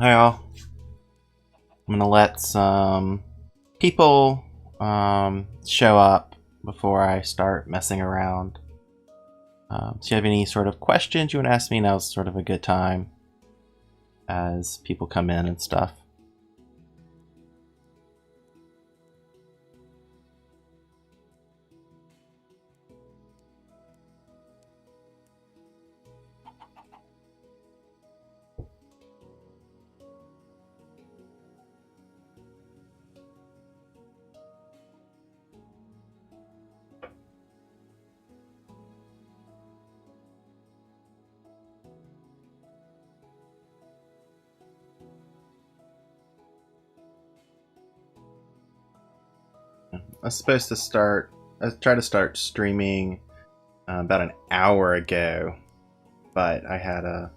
Hi all. I'm gonna let some people show up before I start messing around. So if you have any sort of questions you want to ask me, now's sort of a good time as people come in and stuff. I was supposed to start, I tried to start streaming about an hour ago, but I had a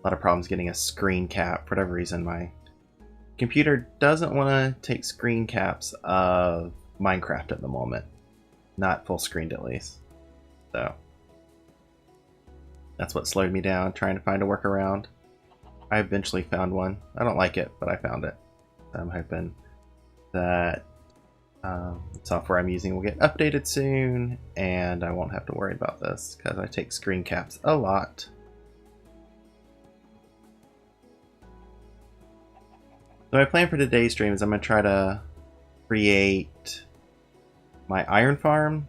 lot of problems getting a screen cap. For whatever reason, my computer doesn't want to take screen caps of Minecraft at the moment. Not full screened at least. So that's what slowed me down, trying to find a workaround. I eventually found one. I don't like it, but I found it. I'm hoping that the software I'm using will get updated soon, and I won't have to worry about this, because I take screen caps a lot. So my plan for today's stream is I'm going to try to create my iron farm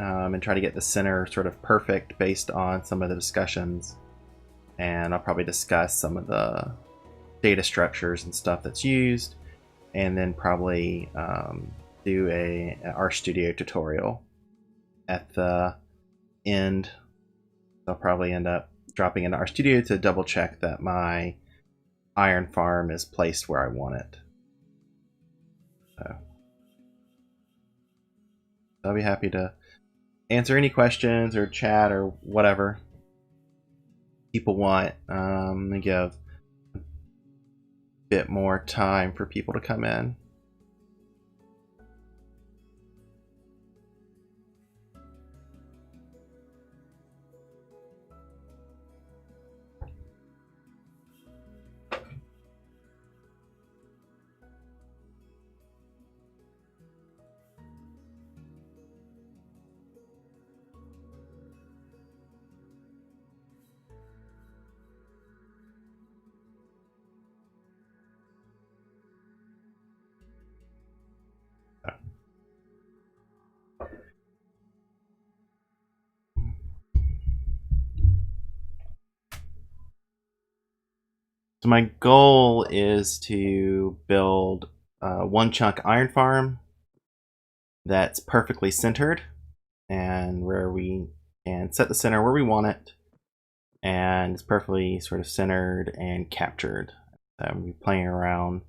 and try to get the center sort of perfect based on some of the discussions. And I'll probably discuss some of the data structures and stuff that's used, and then probably do an RStudio tutorial at the end. I'll probably end up dropping into RStudio to double check that my iron farm is placed where I want it. So I'll be happy to answer any questions or chat or whatever people want, and give a bit more time for people to come in. So my goal is to build one chunk iron farm that's perfectly centered, and where we can set the center where we want it, and it's perfectly sort of centered and captured. I'm playing around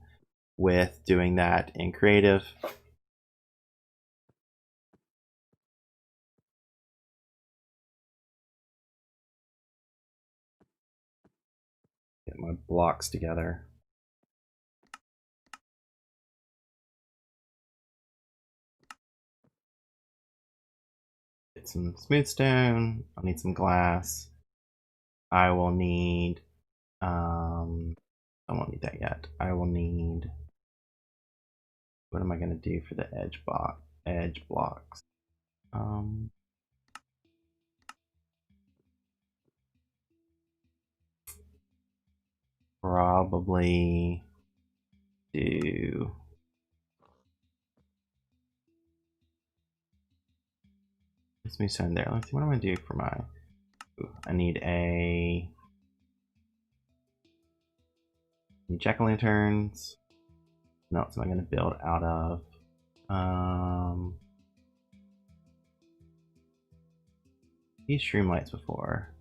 with doing that in creative. Get my blocks together. Get some smooth stone. I'll need some glass. I will need I won't need that yet. I will need, what am I going to do for the edge blocks? Probably do let's move some there. Let's see, what am I going to do for my, I need jack-o'-lanterns. No, what am I going to build out of? These stream lights before.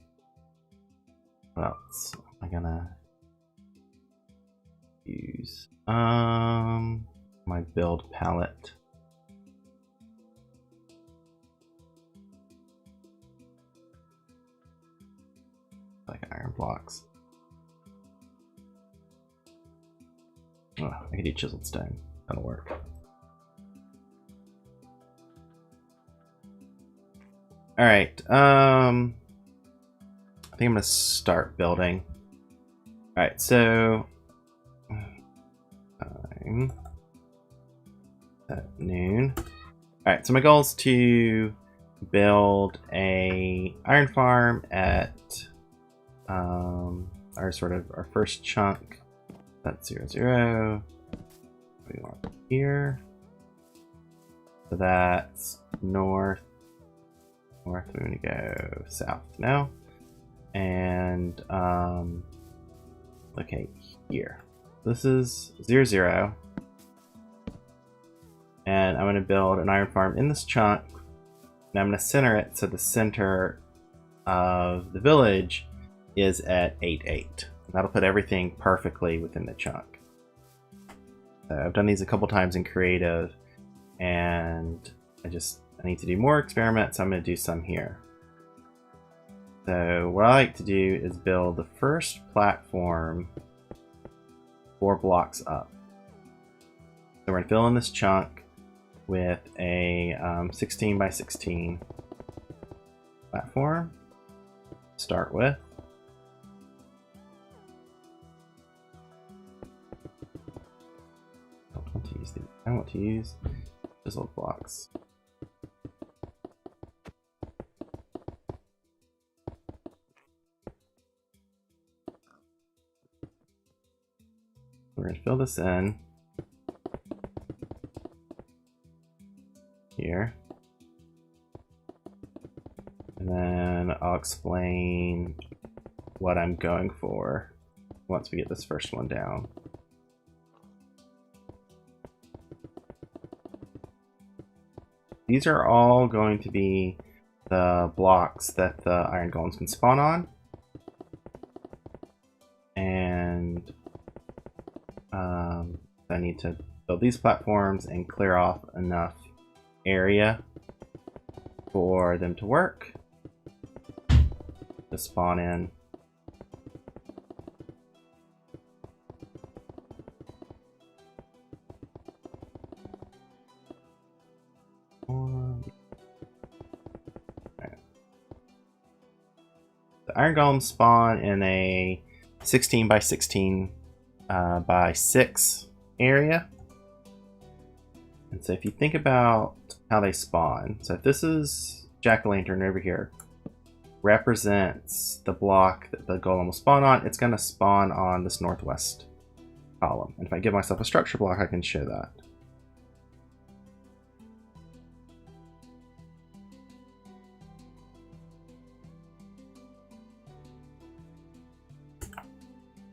What else am I gonna use? My build palette. Like iron blocks. Oh, I could do chiseled stone. That'll work. All right. I think I'm gonna start building. Alright, so time at noon. Alright, so my goal is to build a iron farm at our first chunk. That's 0, 0. We want here. So that's north. We're going to go south now. And okay, here. This is 0, 0. And I'm going to build an iron farm in this chunk. And I'm going to center it so the center of the village is at 8, 8. That'll put everything perfectly within the chunk. So I've done these a couple times in creative, and I need to do more experiments. So I'm going to do some here. So what I like to do is build the first platform 4 blocks up. So we're going to fill in this chunk with a 16 by 16 platform. Start with. I want to use chiseled blocks. We're going to fill this in here, and then I'll explain what I'm going for once we get this first one down. These are all going to be the blocks that the iron golems can spawn on. And I need to build these platforms and clear off enough area for them to work, to spawn in. The iron golems spawn in a 16 by 16 by 6 area. And so if you think about how they spawn, so if this is jack-o'-lantern over here, represents the block that the golem will spawn on, it's going to spawn on this northwest column. And if I give myself a structure block, I can show that.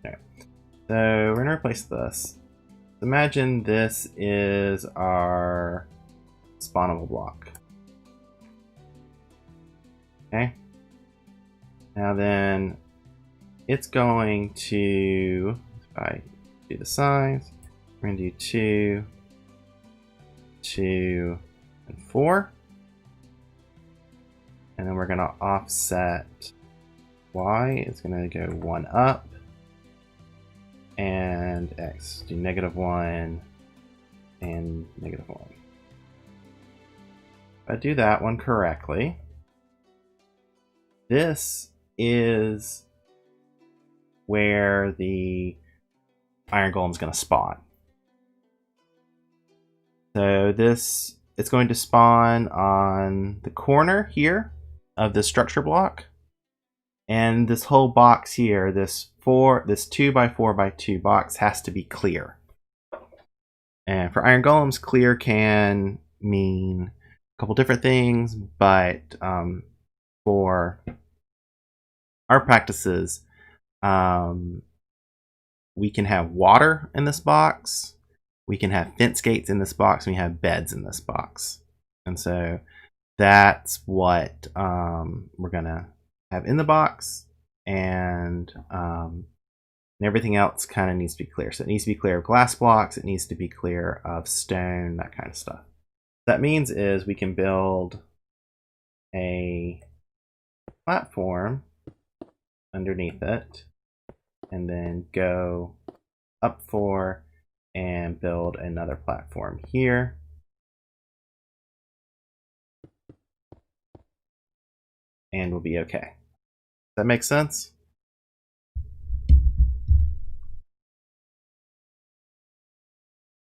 Okay. So we're going to replace this. Imagine this is our spawnable block. Okay. Now then, it's going to, if I do the size, we're going to do 2, 2, and 4. And then we're going to offset Y. It's going to go 1 up. And X. Do -1 and -1. If I do that one correctly, this is where the iron golem is going to spawn. So this, it's going to spawn on the corner here of the structure block, and this whole box here, this 2 by 4 by 2 box has to be clear. And for iron golems, clear can mean a couple different things, but for our practices, we can have water in this box, we can have fence gates in this box, and we have beds in this box. And so that's what we're gonna have in the box, and everything else kind of needs to be clear. So it needs to be clear of glass blocks, it needs to be clear of stone, that kind of stuff. What that means is we can build a platform underneath it, and then go up 4 and build another platform here. And we'll be okay. Does that make sense?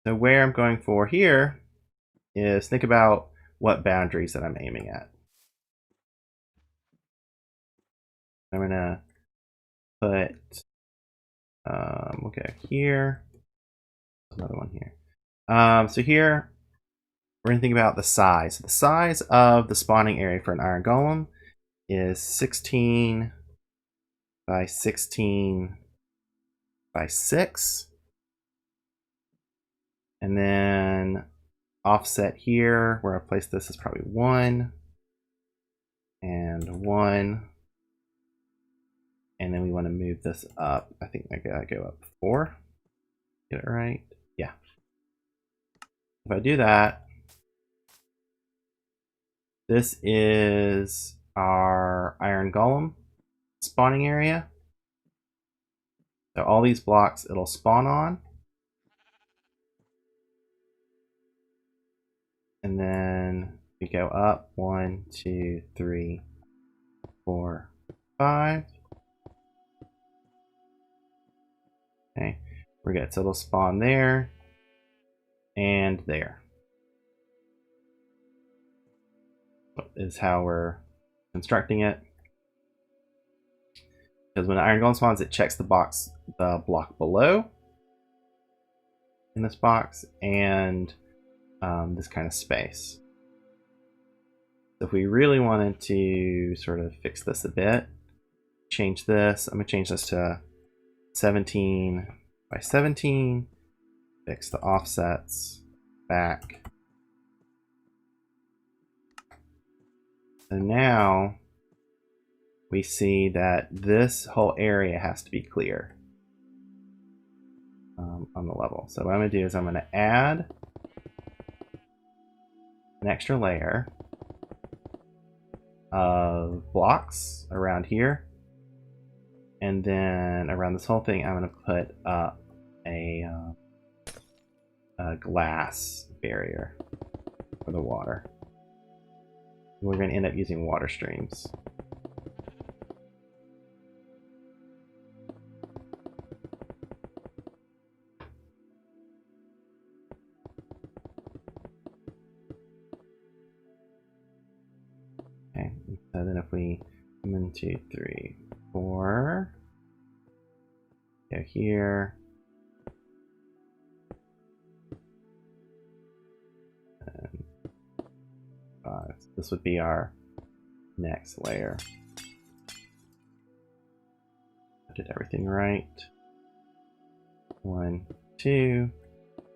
So where I'm going for here is think about what boundaries that I'm aiming at. I'm gonna put, we'll go here, another one here. So here, we're gonna think about the size. The size of the spawning area for an iron golem is 16 by 16 by 6. And then offset here, where I place this is probably 1 and 1. And then we want to move this up. I think I gotta go up 4. Get it right? Yeah. If I do that, this is our iron golem spawning area. So all these blocks it'll spawn on. And then we go up 1, 2, 3, 4, 5. Okay, we're good. So it'll spawn there and there. Is how we're constructing it. Because when the iron golem spawns, it checks the block below in this box and this kind of space. So if we really wanted to sort of fix this a bit, change this. I'm gonna change this to 17 by 17. Fix the offsets back. So now we see that this whole area has to be clear on the level. So what I'm going to do is I'm going to add an extra layer of blocks around here. And then around this whole thing, I'm going to put up a glass barrier for the water. We're going to end up using water streams. Okay, so then if we 1, 2, 3, 4, go here. And 5. This would be our next layer. I did everything right. 1, 2,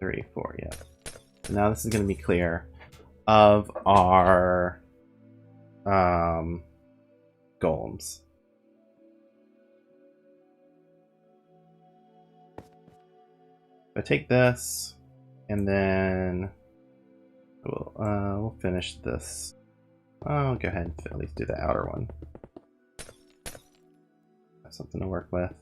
3, 4. Yep. So now this is going to be clear of our golems. I take this and then we'll finish this. I'll go ahead and at least do the outer one. Have something to work with.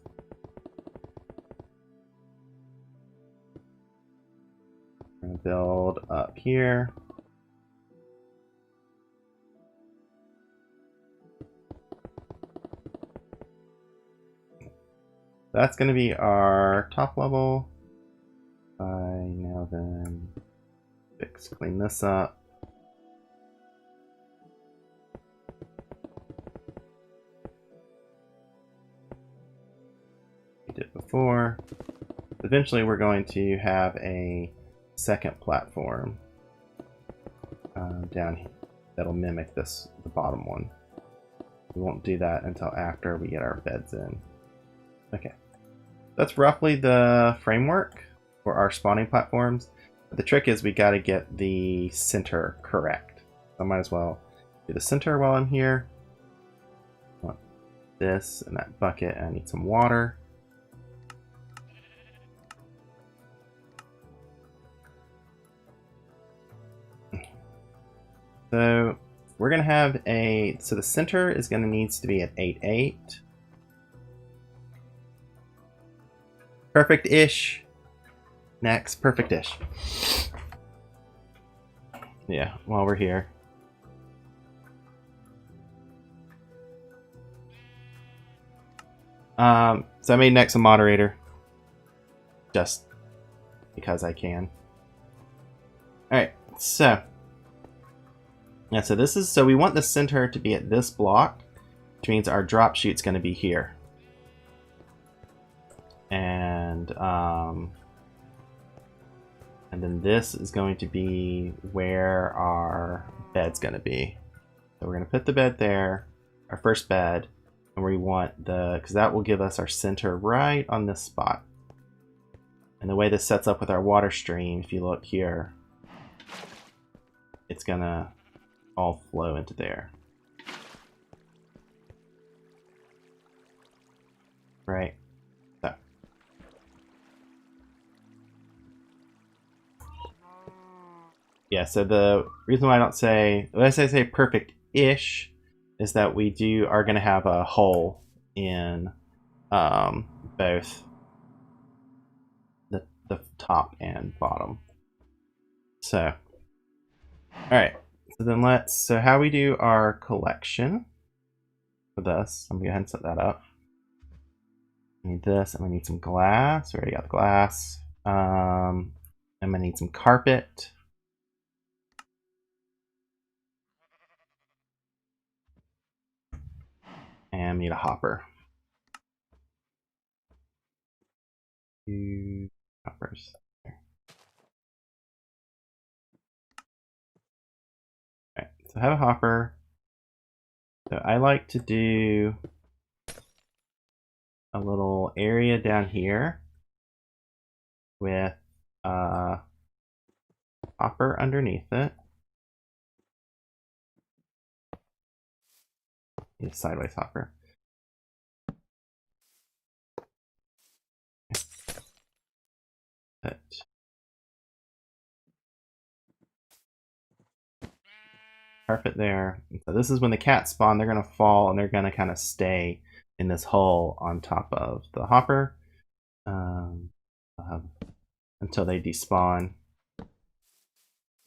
We're going to build up here. That's going to be our top level. Now then, clean this up. We did before. Eventually, we're going to have a second platform down here that'll mimic this, the bottom one. We won't do that until after we get our beds in. Okay, that's roughly the framework for our spawning platforms. But the trick is we got to get the center correct. So I might as well do the center while I'm here. I want this and that bucket, and I need some water. So we're gonna have so the center is gonna needs to be at 8, 8. Perfect-ish. Next, perfect-ish. Yeah, while we're here. So I made next a moderator. Just because I can. Alright, so. Yeah, so this is, so we want the center to be at this block, which means our drop chute's going to be here. And then this is going to be where our bed's going to be. So we're going to put the bed there, our first bed, and we want because that will give us our center right on this spot. And the way this sets up with our water stream, if you look here, it's going to all flow into there. Right? So. Yeah, so the reason why I don't say, when I say perfect-ish, is that we are going to have a hole in both the top and bottom. So, alright. So then so how we do our collection for this, I'm going to go ahead and set that up. We need this, and we need some glass. We already got the glass. I'm going to need some carpet. And we need a hopper. 2 hoppers. There. Okay, so I have a hopper. So I like to do a little area down here with a hopper underneath it. Need a sideways hopper. Put carpet there. So this is when the cats spawn, they're going to fall and they're going to kind of stay in this hole on top of the hopper until they despawn.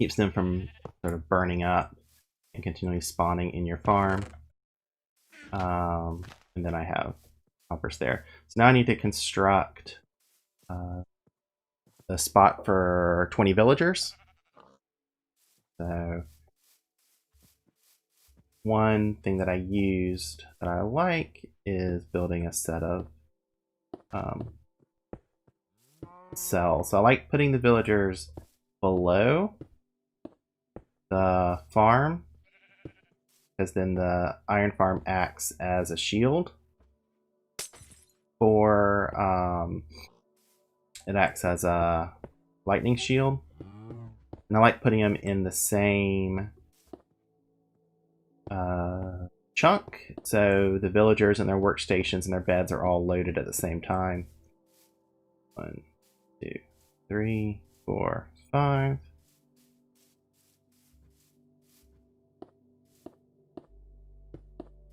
Keeps them from sort of burning up and continually spawning in your farm. And then I have hoppers there. So now I need to construct a spot for 20 villagers. So one thing that I used that I like is building a set of cells. So I like putting the villagers below the farm, because then the iron farm acts as a shield for it acts as a lightning shield. And I like putting them in the same chunk, so the villagers and their workstations and their beds are all loaded at the same time. 1, 2, 3, 4, 5.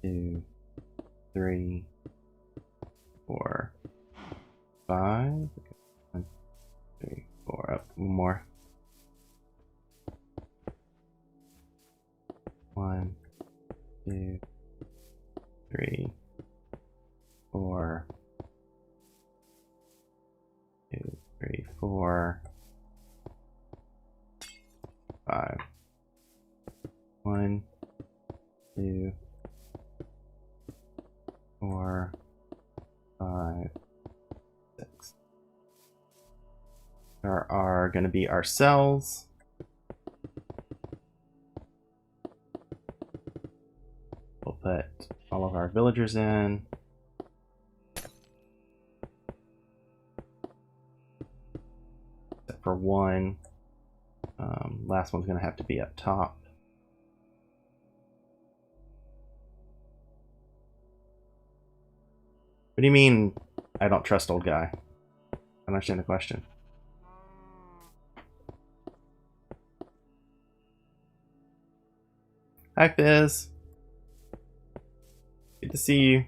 2, 3, 4, 5. 1, 3, 4. Up one more. 1, 2, 3, 4. 2, 3, 4, 5. 1, 2, 4, 5, 6. There are going to be our cells. We'll put all of our villagers in. Except for one. Last one's going to have to be up top. What do you mean, I don't trust old guy? I don't understand the question. Hi, Fizz. Good to see you.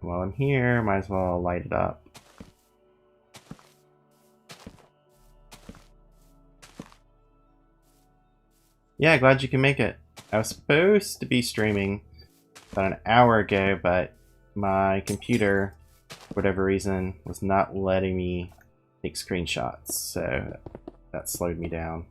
While I'm here, might as well light it up. Yeah, glad you can make it. I was supposed to be streaming about an hour ago, but my computer, for whatever reason, was not letting me take screenshots, so that slowed me down.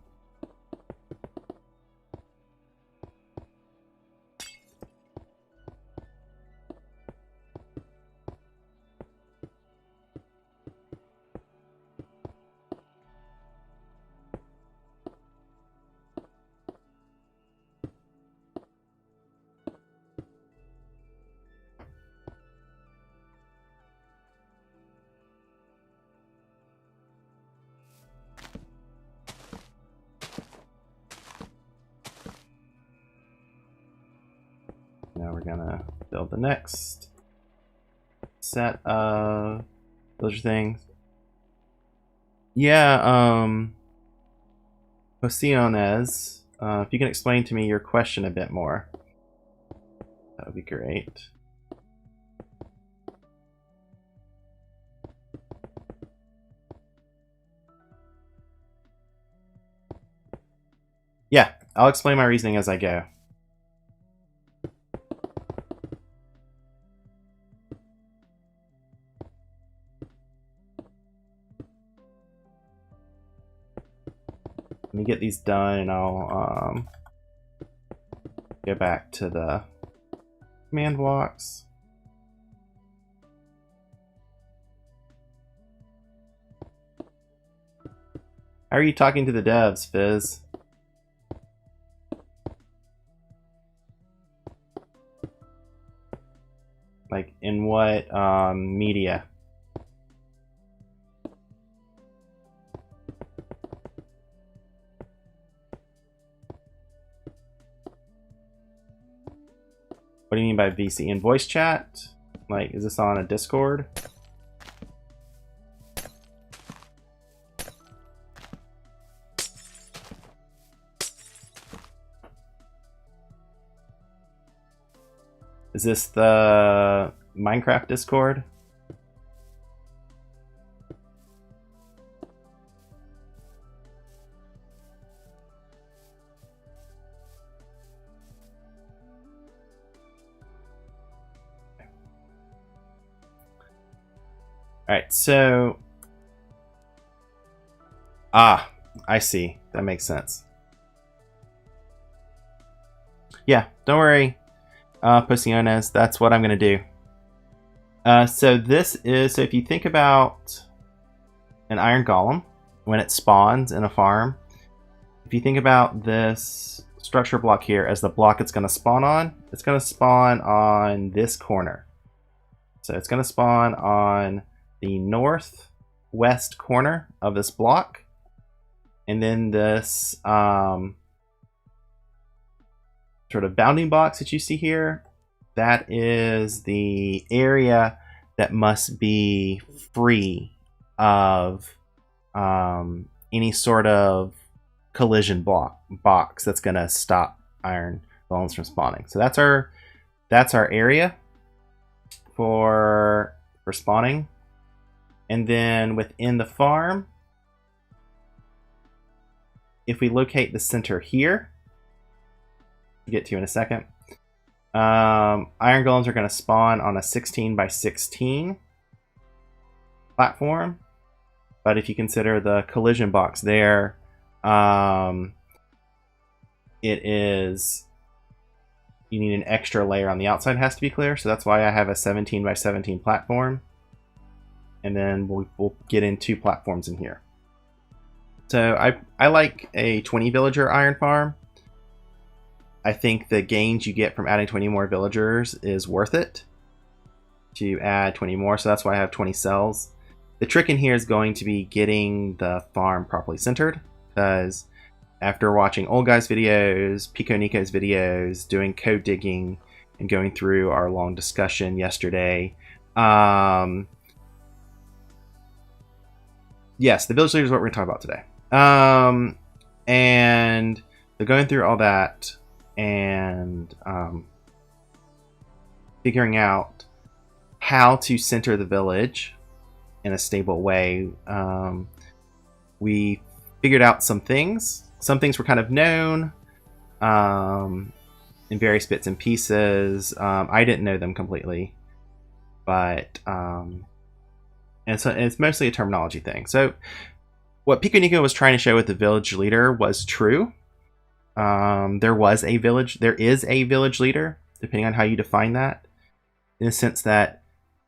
Now we're gonna build the next set of villager things. Yeah, Josiones, if you can explain to me your question a bit more, that would be great. Yeah, I'll explain my reasoning as I go. Let me get these done and I'll go back to the command blocks. How are you talking to the devs, Fizz? Like, in what media? What do you mean by VC? In voice chat? Like, is this on a Discord? Is this the Minecraft Discord? Alright, so... Ah, I see. That makes sense. Yeah, don't worry, Pociones, that's what I'm going to do. So this is... So if you think about an iron golem, when it spawns in a farm, if you think about this structure block here as the block it's going to spawn on this corner. So it's going to spawn on the northwest corner of this block, and then this sort of bounding box that you see here, that is the area that must be free of any sort of collision box that's going to stop iron golems from spawning. So that's our area for spawning. And then within the farm, if we locate the center here, we'll get to in a second, iron golems are going to spawn on a 16 by 16 platform. But if you consider the collision box there, you need an extra layer on the outside, has to be clear. So that's why I have a 17 by 17 platform. And then we'll get in 2 platforms in here. So I like a 20 villager iron farm. I think the gains you get from adding 20 more villagers is worth it to add 20 more. So that's why I have 20 cells. The trick in here is going to be getting the farm properly centered, because after watching old guys' videos, Pico Nico's videos, doing code digging, and going through our long discussion yesterday, yes, the village leader is what we're going to talk about today. And they're going through all that and figuring out how to center the village in a stable way. We figured out some things. Some things were kind of known. in various bits and pieces. I didn't know them completely, but and so it's mostly a terminology thing. So what Pico Nico was trying to show with the village leader was true. There is a village leader, depending on how you define that, in the sense that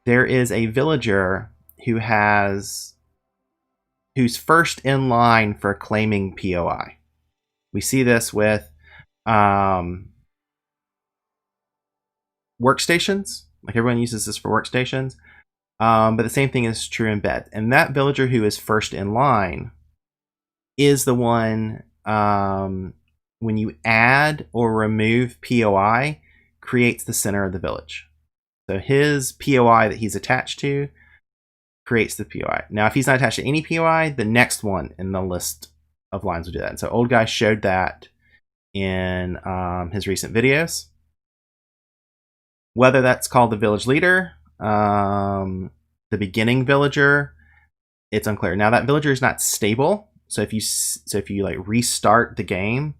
there is a villager who's first in line for claiming POI. We see this with workstations. Like, everyone uses this for workstations. But the same thing is true in bed. And that villager who is first in line is the one, when you add or remove POI, creates the center of the village. So his POI that he's attached to creates the POI. Now, if he's not attached to any POI, the next one in the list of lines will do that. And so Old Guy showed that in his recent videos. Whether that's called the village leader, the beginning villager, it's unclear. Now, that villager is not stable. So if you like restart the game,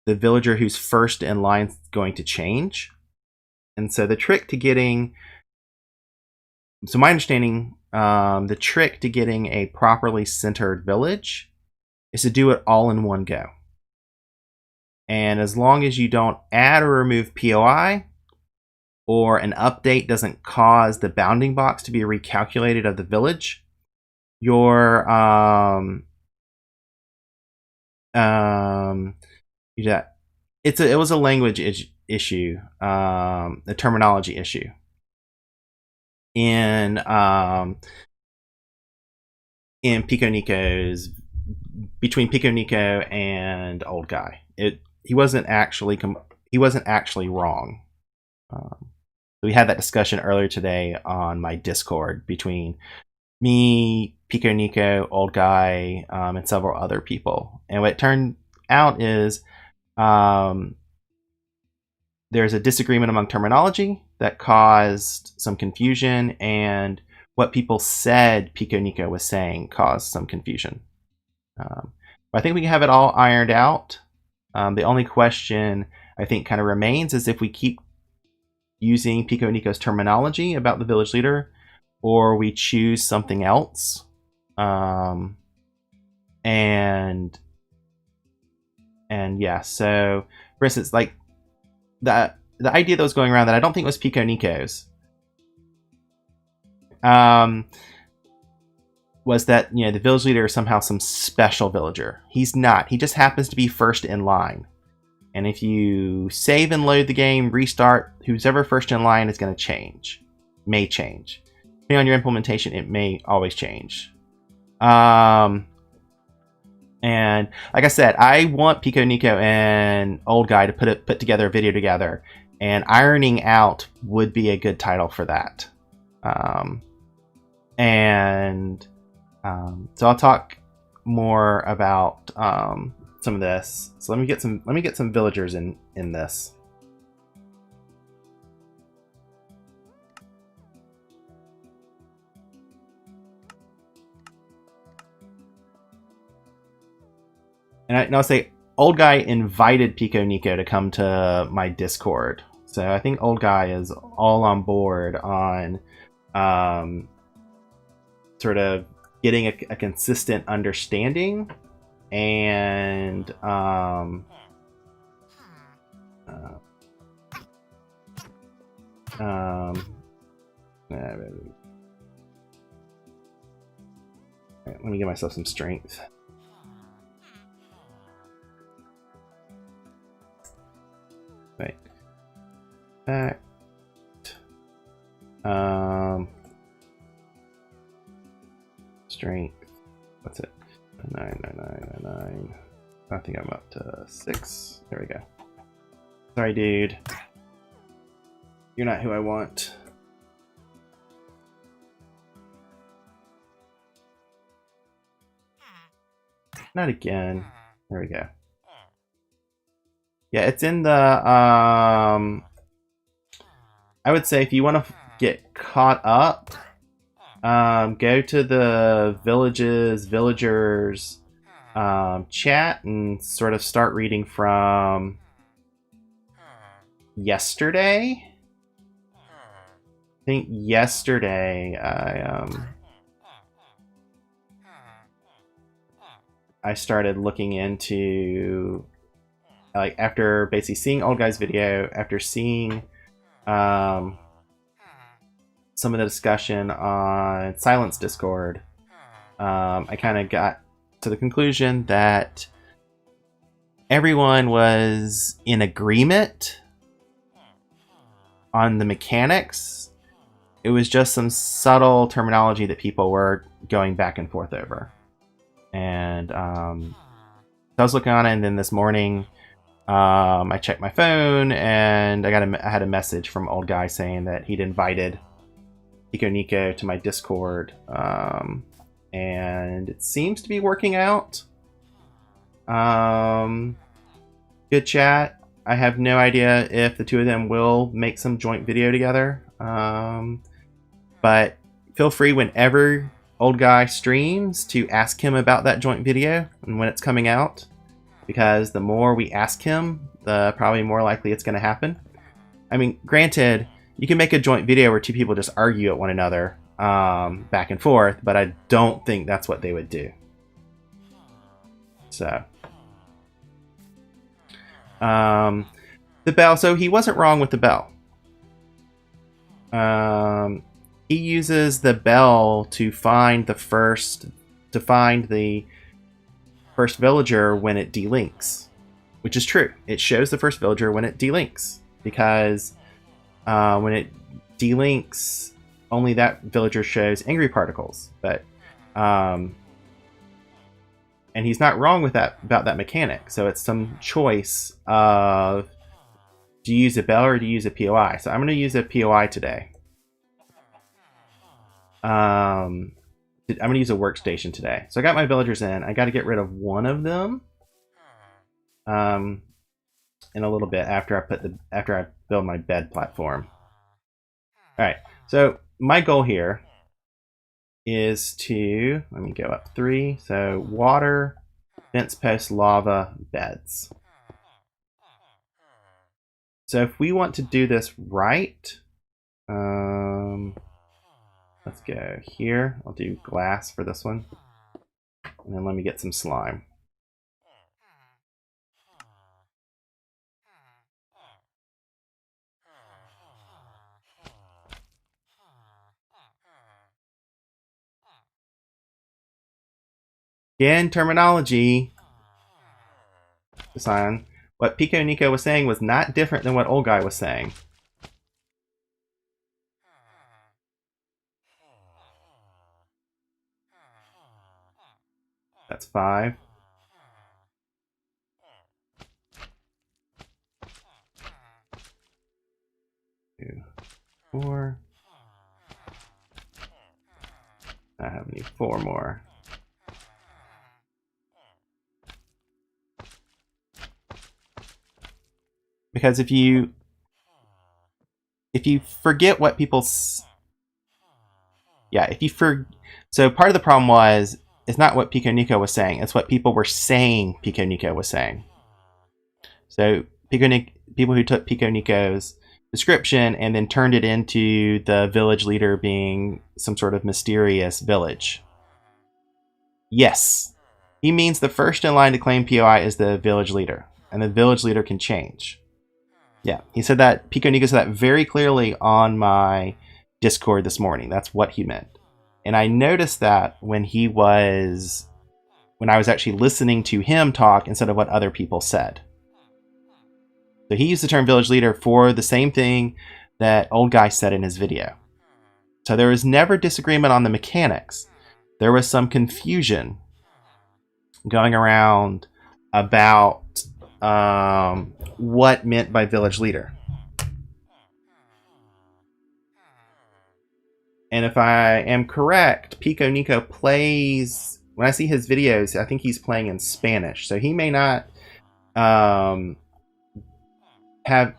the villager who's first in line is going to change. And so the trick to getting, so my understanding, the trick to getting a properly centered village is to do it all in one go. And as long as you don't add or remove POI, or an update doesn't cause the bounding box to be recalculated of the village, your it was a language issue, a terminology issue in Pico Nico's, between Pico Nico and Old Guy. He wasn't actually wrong. We had that discussion earlier today on my Discord between me, Pico Nico, Old Guy, and several other people. And what it turned out is there's a disagreement among terminology that caused some confusion, and what people said Pico Nico was saying caused some confusion. But I think we can have it all ironed out. The only question I think kind of remains is if we keep using Pico Nico's terminology about the village leader, or we choose something else. And yeah, so for instance, like the idea that was going around that I don't think was Pico Nico's, was that, you know, the village leader is somehow some special villager. He's not. He just happens to be first in line. And if you save and load the game, restart, who's ever first in line is going to change. May change. Depending on your implementation, it may always change. And like I said, I want Pico Nico and Old Guy to put together a video together. And Ironing Out would be a good title for that. So I'll talk more about some of this. So let me get some villagers in this. And I'll say Old Guy invited Pico Nico to come to my Discord. So I think Old Guy is all on board on sort of getting a consistent understanding and let me give myself some strength. Right. Fact. Strength. What's it? 9. I think I'm up to 6. There we go. Sorry, dude. You're not who I want. Not again. There we go. Yeah, it's in the I would say if you want to get caught up, go to the villagers chat and sort of start reading from yesterday. I think yesterday I started looking into, like, after basically seeing Old Guy's video, after seeing some of the discussion on Silence Discord, I kind of got to the conclusion that everyone was in agreement on the mechanics. It was just some subtle terminology that people were going back and forth over. And I was looking on it, and then this morning I checked my phone, and I had a message from Old Guy saying that he'd invited Pico Nico to my Discord, and it seems to be working out. Good chat. I have no idea if the two of them will make some joint video together, but feel free whenever Old Guy streams to ask him about that joint video and when it's coming out, because the more we ask him, the probably more likely it's going to happen. I mean, granted, you can make a joint video where two people just argue at one another back and forth, but I don't think that's what they would do. So the bell, so he wasn't wrong with the bell. He uses the bell to find the first villager when it delinks, which is true. It shows the first villager when it delinks, because when it delinks, only that villager shows angry particles. But and he's not wrong with that, about that mechanic. So it's some choice of, do you use a bell or do you use a POI? So I'm going to use a POI today. I'm going to use a workstation today. So I got my villagers in. I got to get rid of one of them in a little bit after I build my bed platform. All right. So my goal here is to, let me go up 3. So water, fence post, lava, beds. So if we want to do this right, let's go here. I'll do glass for this one. And then let me get some slime. Again, terminology. Sign. What Pico Nico was saying was not different than what Old Guy was saying. That's 5. 2, 4. I have need 4 more. Because if you forget what people so part of the problem was, it's not what Pico Nico was saying, it's what people were saying Pico Nico was saying. So people who took Pico Nico's description and then turned it into the village leader being some sort of mysterious village. Yes, he means the first in line to claim POI is the village leader, and the village leader can change. Yeah, he said that, Pico Nico said that very clearly on my Discord this morning. That's what he meant. And I noticed that when I was actually listening to him talk instead of what other people said. So he used the term village leader for the same thing that Old Guy said in his video. So there was never disagreement on the mechanics. There was some confusion going around about what meant by village leader. And if I am correct, Pico Nico plays, when I see his videos, I think he's playing in Spanish. So he may not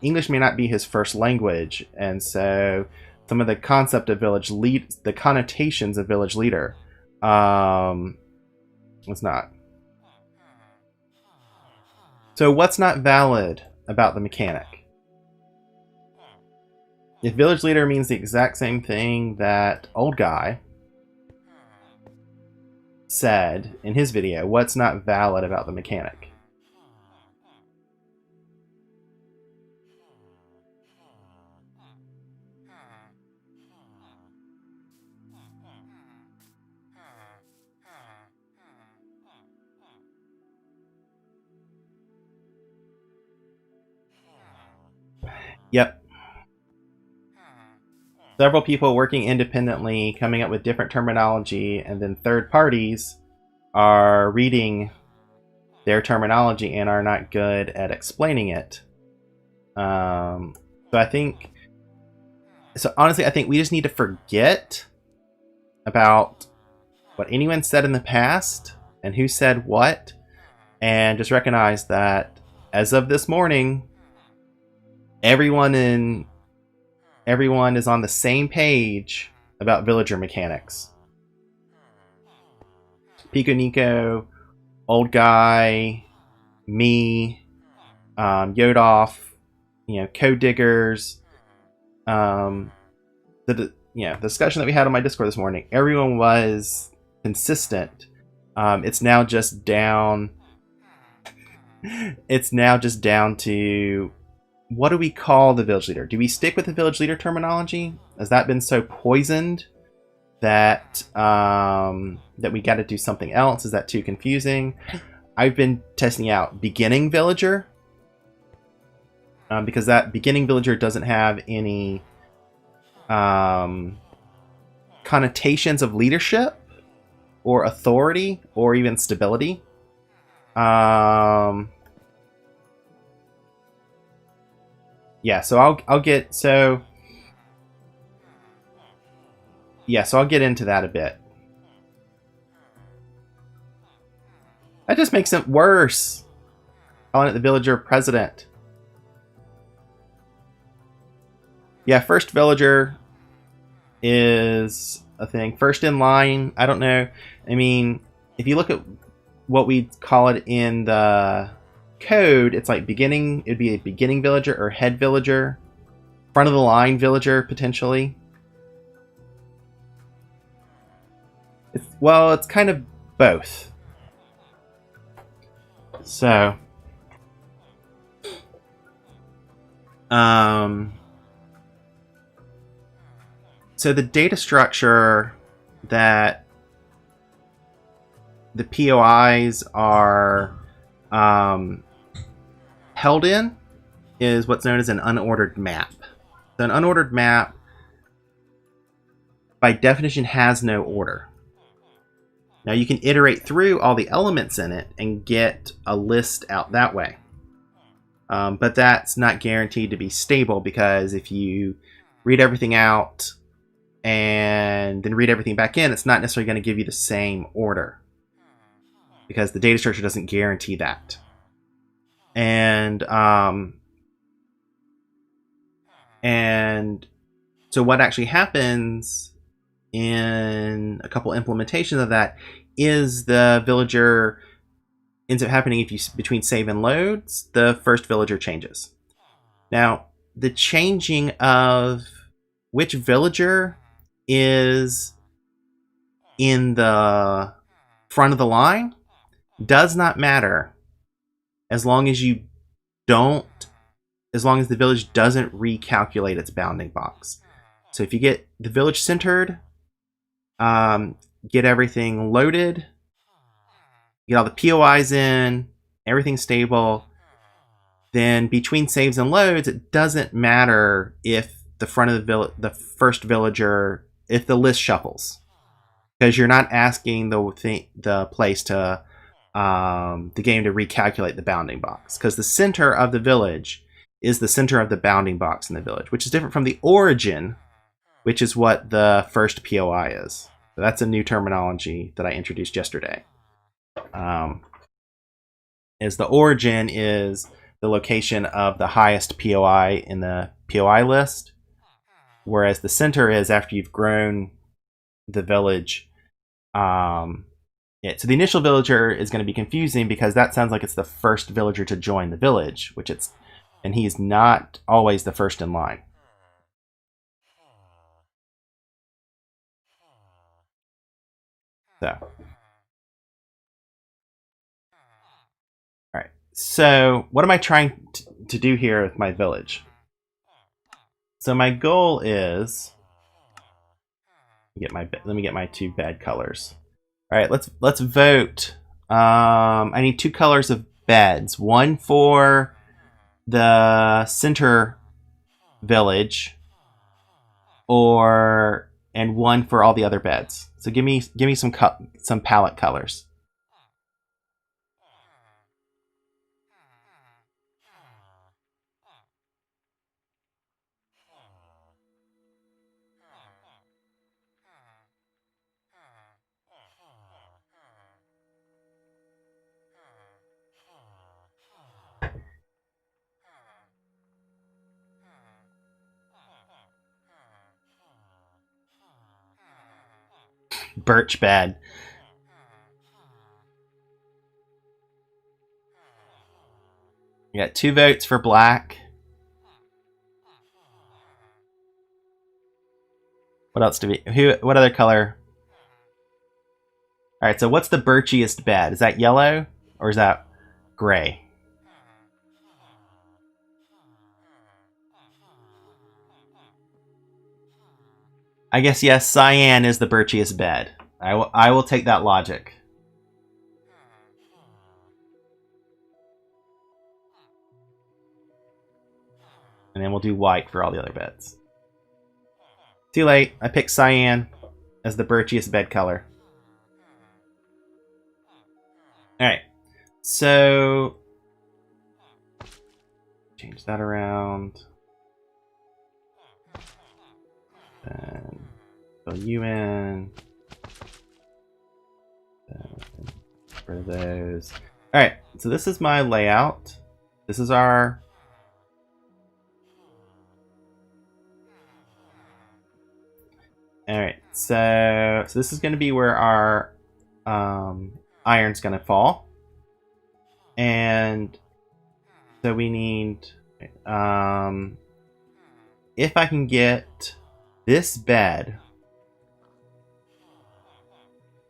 English may not be his first language. And so some of the concept of village lead, the connotations of village leader, was not. So what's not valid about the mechanic? If village leader means the exact same thing that old guy said in his video, what's not valid about the mechanic? Yep. Several people working independently, coming up with different terminology, and then third parties are reading their terminology and are not good at explaining it. So honestly, I think we just need to forget about what anyone said in the past and who said what, and just recognize that as of this morning, everyone is on the same page about villager mechanics. Pico Nico, old guy, me, Yodoff, code diggers, the discussion that we had on my Discord this morning, everyone was consistent. It's now just down to, what do we call the village leader? Do we stick with the village leader terminology? Has that been so poisoned that that we got to do something else? Is that too confusing? I've been testing out beginning villager because that beginning villager doesn't have any connotations of leadership or authority or even stability. Yeah, so I'll get into that a bit. That just makes it worse. Calling it the villager president. Yeah, first villager is a thing. First in line, I don't know. I mean, if you look at what we call it in the code, it's like beginning, it'd be a beginning villager or head villager, front of the line villager potentially. It's kind of both. So so the data structure that the POIs are held in is what's known as an unordered map. So an unordered map, by definition, has no order. Now you can iterate through all the elements in it and get a list out that way. But that's not guaranteed to be stable, because if you read everything out and then read everything back in, it's not necessarily going to give you the same order, because the data structure doesn't guarantee that. And so what actually happens in a couple implementations of that is the villager ends up happening if you between save and loads, the first villager changes. Now, the changing of which villager is in the front of the line does not matter as long as the village doesn't recalculate its bounding box. So if you get the village centered, get everything loaded, get all the POIs in, everything's stable, then between saves and loads, it doesn't matter if the front of the first villager, if the list shuffles, because you're not asking the place to the game to recalculate the bounding box, because the center of the village is the center of the bounding box in the village, which is different from the origin, which is what the first POI is. So that's a new terminology that I introduced yesterday. Is the origin is the location of the highest POI in the POI list, whereas the center is after you've grown the village. So the initial villager is going to be confusing, because that sounds like it's the first villager to join the village, and he is not always the first in line. So, all right. So, what am I trying to do here with my village? So my goal is let me get my 2 bad colors. All right, let's vote. I need 2 colors of beds. One for the center village, and one for all the other beds. So give me some palette colors. Birch bed. You got 2 votes for black. What else do we? What other color? All right. So what's the birchiest bed? Is that yellow or is that gray? I guess yes. Cyan is the birchiest bed. I will take that logic. And then we'll do white for all the other beds. Too late. I picked cyan as the birchiest bed color. Alright. So change that around. And fill you in. For those. Alright, so this is my layout. This is our Alright, so this is going to be where our iron's going to fall. And so we need, if I can get this bed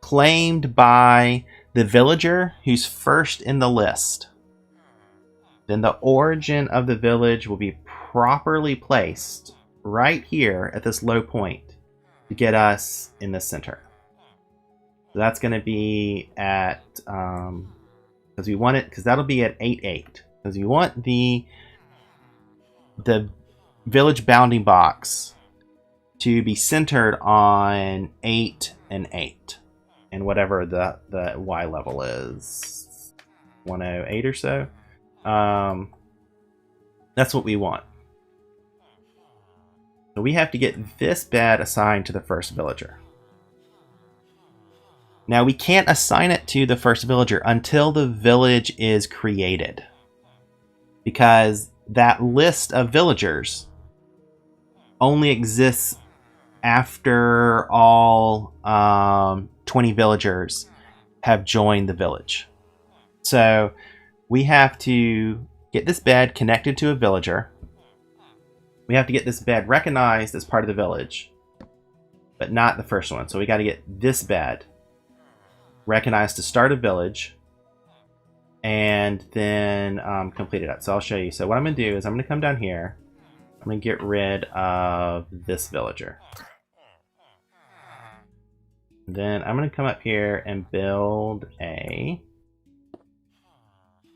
claimed by the villager who's first in the list, then the origin of the village will be properly placed right here at this low point to get us in the center. So that's going to be at, because we want it, because that'll be at 8-8. Because we want the village bounding box to be centered on 8 and 8. And whatever the Y level is, 108 or so. That's what we want. So we have to get this bed assigned to the first villager. Now we can't assign it to the first villager until the village is created, because that list of villagers only exists after all 20 villagers have joined the village. So we have to get this bed connected to a villager. We have to get this bed recognized as part of the village, but not the first one. So we got to get this bed recognized to start a village, and then complete it up. So I'll show you. So what I'm going to do is I'm going to come down here. I'm going to get rid of this villager. Then I'm going to come up here and build a...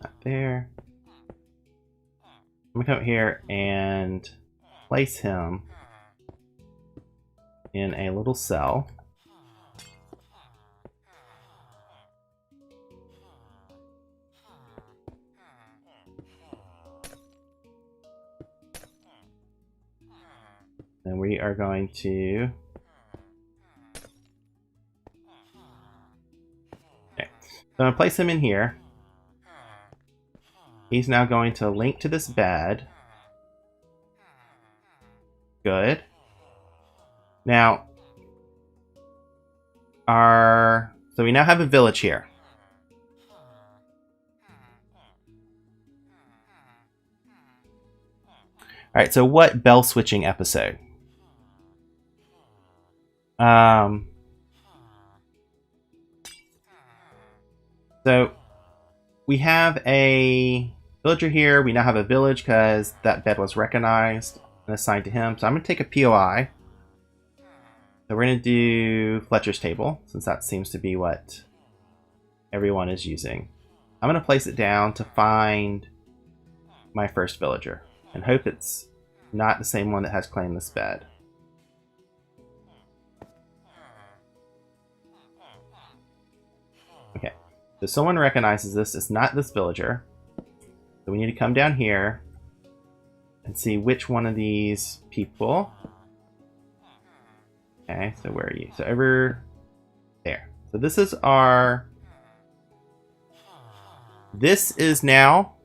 Not there. I'm going to come up here and place him in a little cell. And we are going to... Okay. So I'm going to place him in here. He's now going to link to this bed. Good. Now, so we now have a village here. Alright, so what bell switching episode? So we have a villager here. We now have a village because that bed was recognized and assigned to him. So I'm going to take a POI. So we're going to do Fletcher's table, since that seems to be what everyone is using. I'm going to place it down to find my first villager and hope it's not the same one that has claimed this bed. Okay, so someone recognizes this. It's not this villager. So we need to come down here and see which one of these people. Okay, so where are you? So over there. So this is our... This is now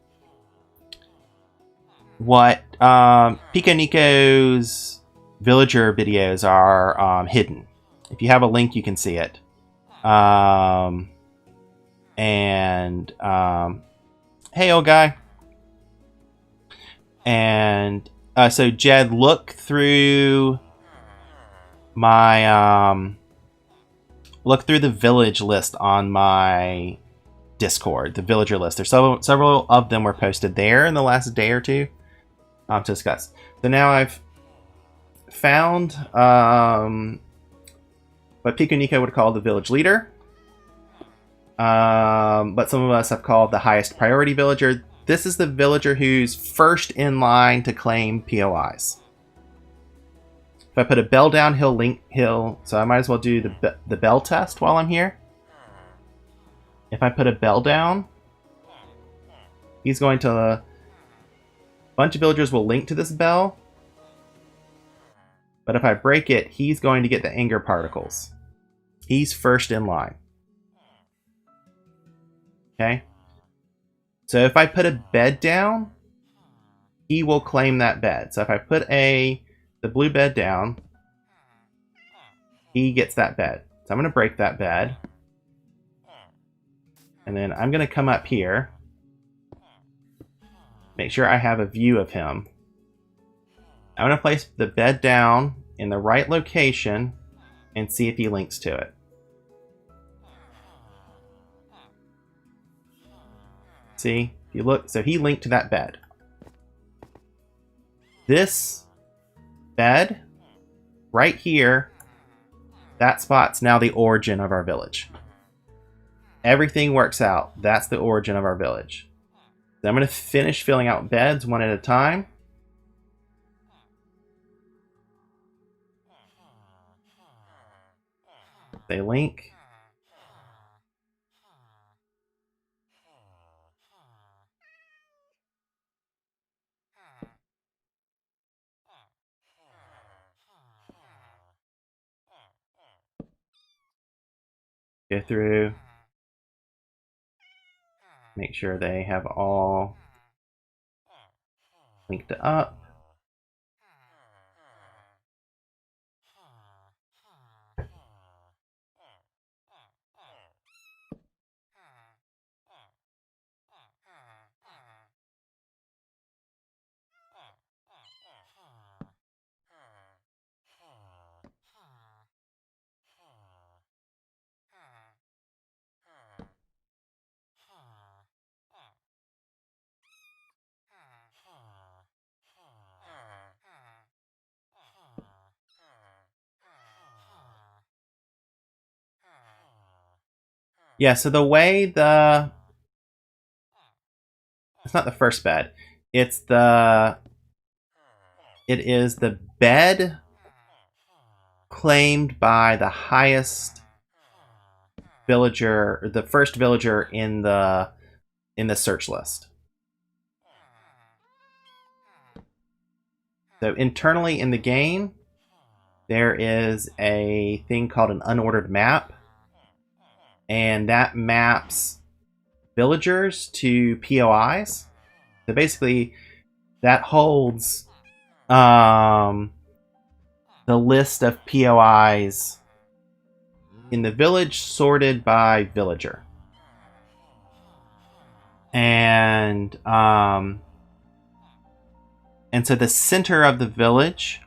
what Pico Nico's villager videos are hidden. If you have a link, you can see it. Hey, old guy. And so Jed, look through my look through the village list on my Discord, the villager list. There's several of them were posted there in the last day or two to discuss. So now I've found what Pico Nico would call the village leader, but some of us have called the highest priority villager. This is the villager who's first in line to claim POIs. If I put a bell down, so I might as well do the bell test while I'm here. If I put a bell down, he's going to... a bunch of villagers will link to this bell. But if I break it, he's going to get the anger particles. He's first in line. Okay? So if I put a bed down, he will claim that bed. So if I put the blue bed down, he gets that bed. So I'm going to break that bed. And then I'm going to come up here. Make sure I have a view of him. I'm going to place the bed down in the right location and see if he links to it. See? If you look, so he linked to that bed. This bed right here, that spot's now the origin of our village. Everything works out. That's the origin of our village. So I'm going to finish filling out beds one at a time. They link. Go through. Make sure they have all linked up. Yeah, so the way it's not the first bed. It is the bed claimed by the highest villager, the first villager in the search list. So internally in the game, there is a thing called an unordered map, and that maps villagers to POIs. So basically, that holds the list of POIs in the village sorted by villager. And so the center of the village,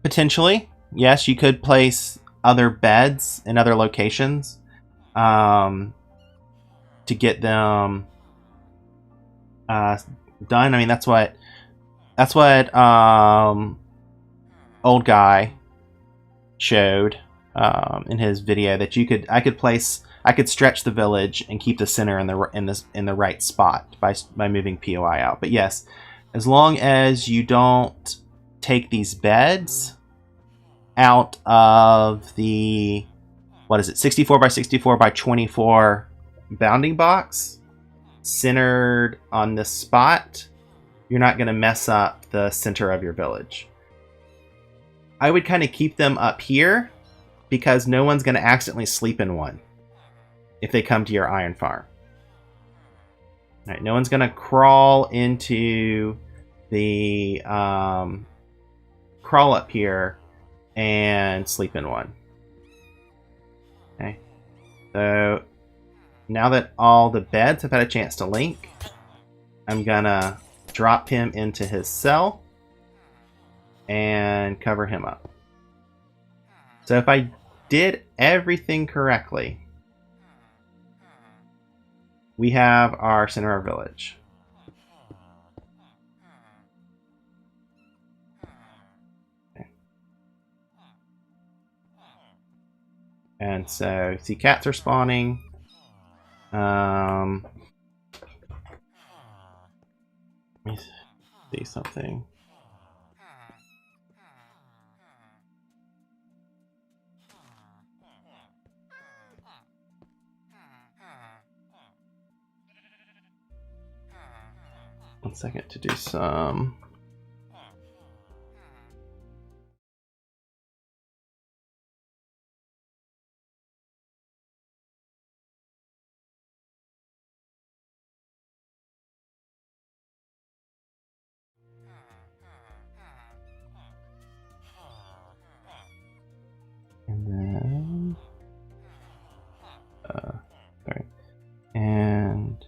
Potentially, yes, you could place other beds in other locations to get them done. I mean, that's what old guy showed in his video, that I could stretch the village and keep the center in the right spot by moving POI out. But yes, as long as you don't take these beds out of the, what is it, 64 by 64 by 24 bounding box centered on this spot, you're not going to mess up the center of your village. I would kind of keep them up here because no one's going to accidentally sleep in one if they come to your iron farm. All right, no one's going to crawl into the crawl up here and sleep in one. Okay, so now that all the beds have had a chance to link, I'm gonna drop him into his cell and cover him up. So if I did everything correctly, we have our center of village. Okay. And so, see, cats are spawning. Let me see something. One second to do some. And then, sorry, and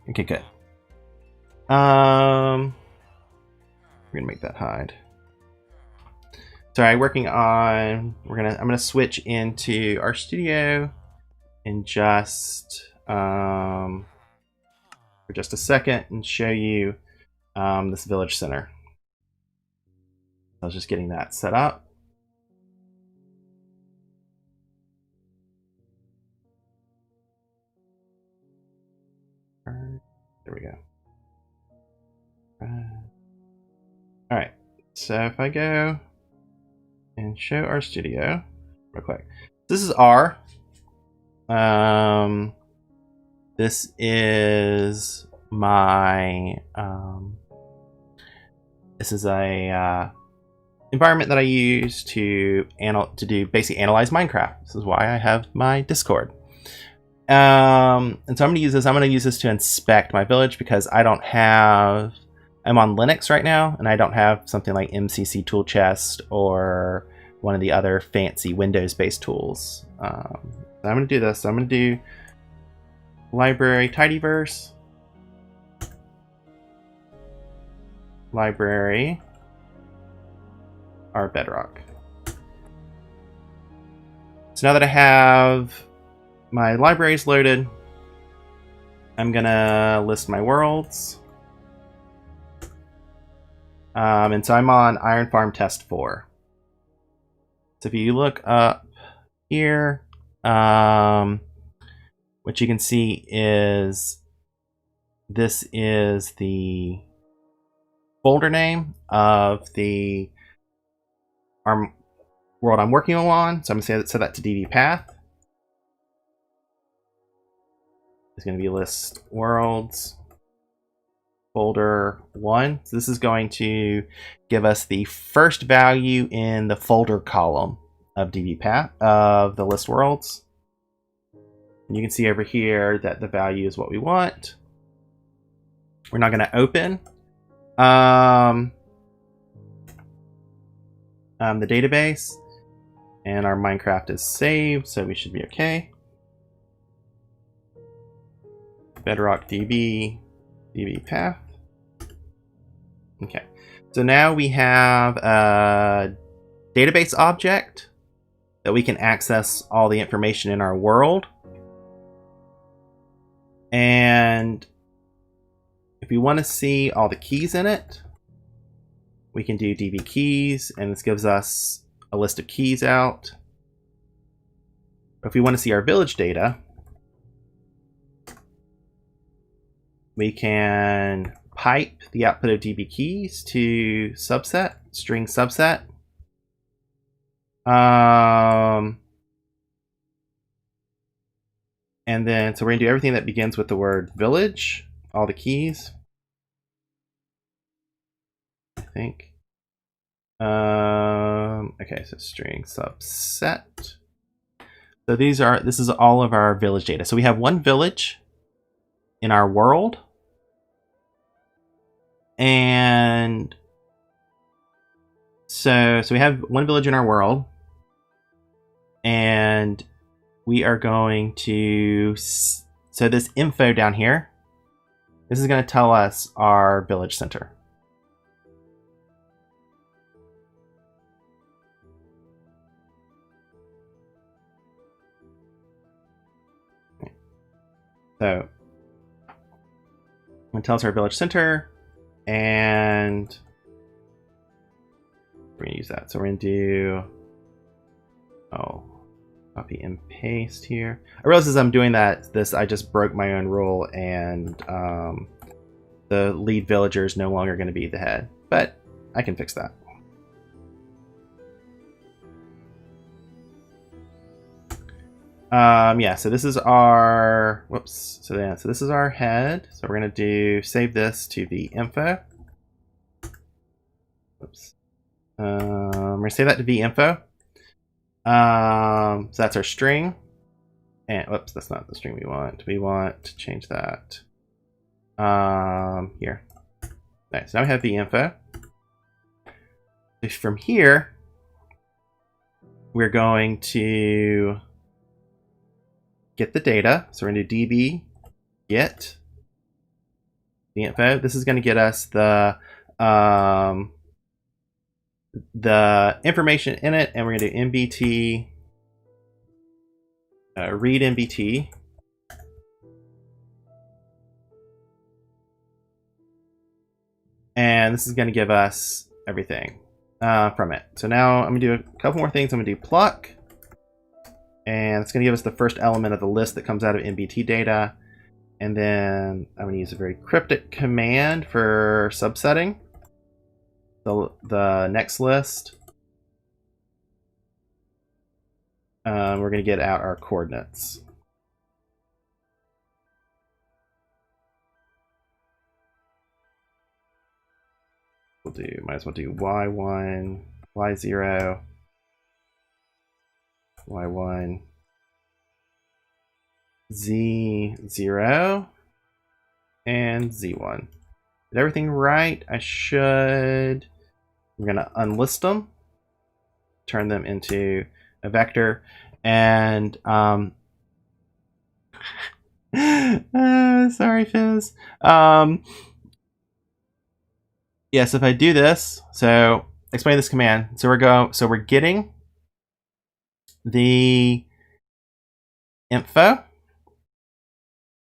okay, good. We're gonna make that hide. Sorry, working on. I'm gonna switch into RStudio in just for just a second and show you this village center. I was just getting that set up. There we go. All right, so if I go and show RStudio real quick, this is R. This is my this is a environment that I use to basically analyze Minecraft. This is why I have my Discord. And so I'm going to use this. I'm going to use this to inspect my village because I'm on Linux right now, and I don't have something like MCC Tool Chest or one of the other fancy Windows-based tools. So I'm going to do this. So I'm going to do library tidyverse, library our Bedrock. So now that I have my libraries loaded, I'm gonna list my worlds. And so I'm on Iron Farm Test 4. So if you look up here, what you can see is this is the folder name of the world I'm working on. So I'm going to set that to DB path. It's going to be list worlds folder 1. So this is going to give us the first value in the folder column of DB path of the list worlds. And you can see over here that the value is what we want. We're not going to open the database, and our Minecraft is saved, so we should be okay. Bedrock DB path. Okay, So now we have a database object that we can access all the information in our world. And if we want to see all the keys in it, we can do db keys, and this gives us a list of keys out. If we want to see our village data, we can pipe the output of db keys to subset, string subset. And then, so we're gonna do everything that begins with the word village, all the keys, I think. Okay, so string subset. So this is all of our village data. So we have one village in our world, and so we have one village in our world, and we are going to, so this info down here, this is going to tell us our village center. So it tells our village center, and we're going to use that. So we're going to do, copy and paste here. I realize as I'm doing I just broke my own rule, and the lead villager is no longer going to be the head, but I can fix that. Yeah, so this is our, whoops, so this is our head. So we're going to save this to the info. Whoops. We're going to save that to v-info. So that's our string. And whoops, that's not the string we want. We want to change that. Here. Nice. So now we have v-info. From here, we're going to get the data. So we're going to do db get the info. This is going to get us the information in it, and we're going to do mbt read mbt, and this is going to give us everything from it. So now I'm going to do a couple more things. I'm going to do pluck, and it's going to give us the first element of the list that comes out of mbt data, and then I'm going to use a very cryptic command for subsetting the next list. We're going to get out our coordinates. Might as well do y1, y0, y1, z0, and z1. Did everything right? I'm going to unlist them, turn them into a vector, and sorry, Fizz. Yes, if I do this, so explain this command. So we're getting the info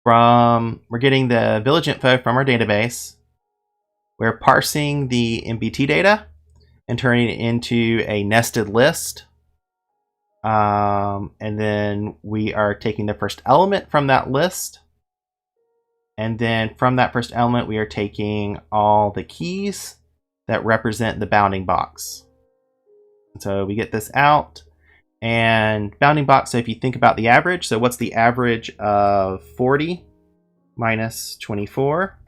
we're getting the village info from our database. We're parsing the MBT data and turning it into a nested list. And then we are taking the first element from that list. And then from that first element, we are taking all the keys that represent the bounding box. So we get this out, and bounding box, so if you think about the average, so what's the average of 40 minus 24?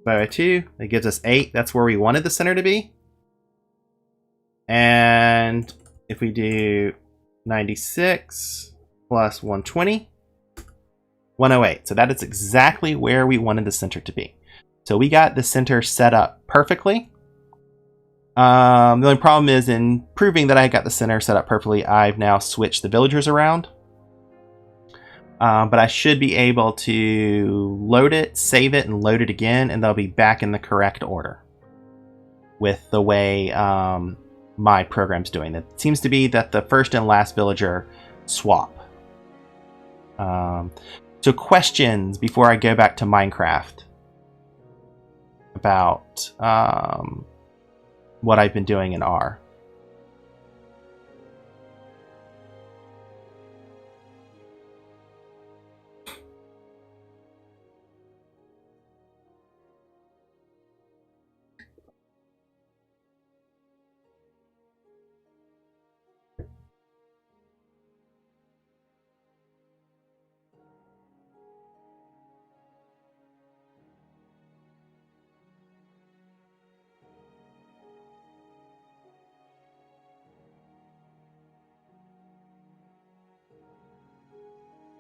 By 2, that gives us 8. That's where we wanted the center to be. And if we do 96 plus 120, 108. So that is exactly where we wanted the center to be. So we got the center set up perfectly. The only problem is, in proving that I got the center set up perfectly, I've now switched the villagers around. But I should be able to load it, save it, and load it again, and they'll be back in the correct order with the way my program's doing. It seems to be that the first and last villager swap. So questions before I go back to Minecraft about what I've been doing in R.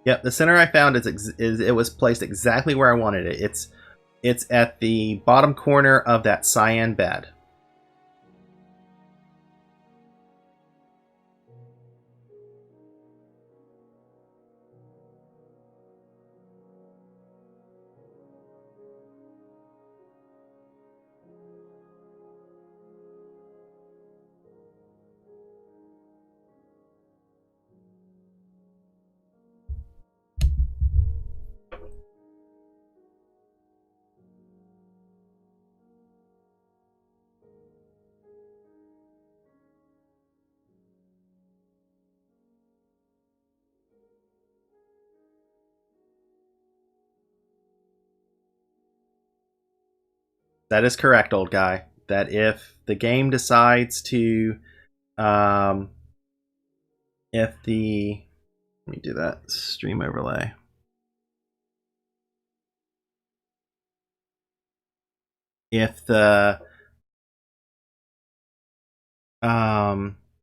Yep, the center I found is it was placed exactly where I wanted it. It's at the bottom corner of that cyan bed. That is correct, old guy. That if the game decides to, if the, let me do that stream overlay. If the,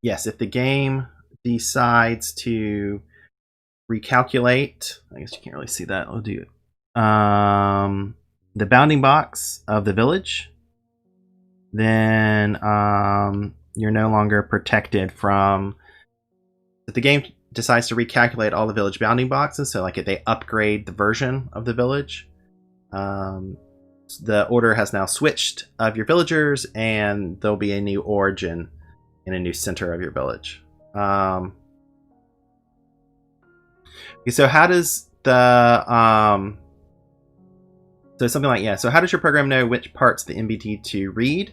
yes, if the game decides to recalculate, I guess you can't really see that. I'll do it. The bounding box of the village, then you're no longer protected from. If the game decides to recalculate all the village bounding boxes, so like if they upgrade the version of the village, the order has now switched of your villagers, and there'll be a new origin and a new center of your village. Okay, so how does the so something like, yeah, so how does your program know which parts of the MBT to read?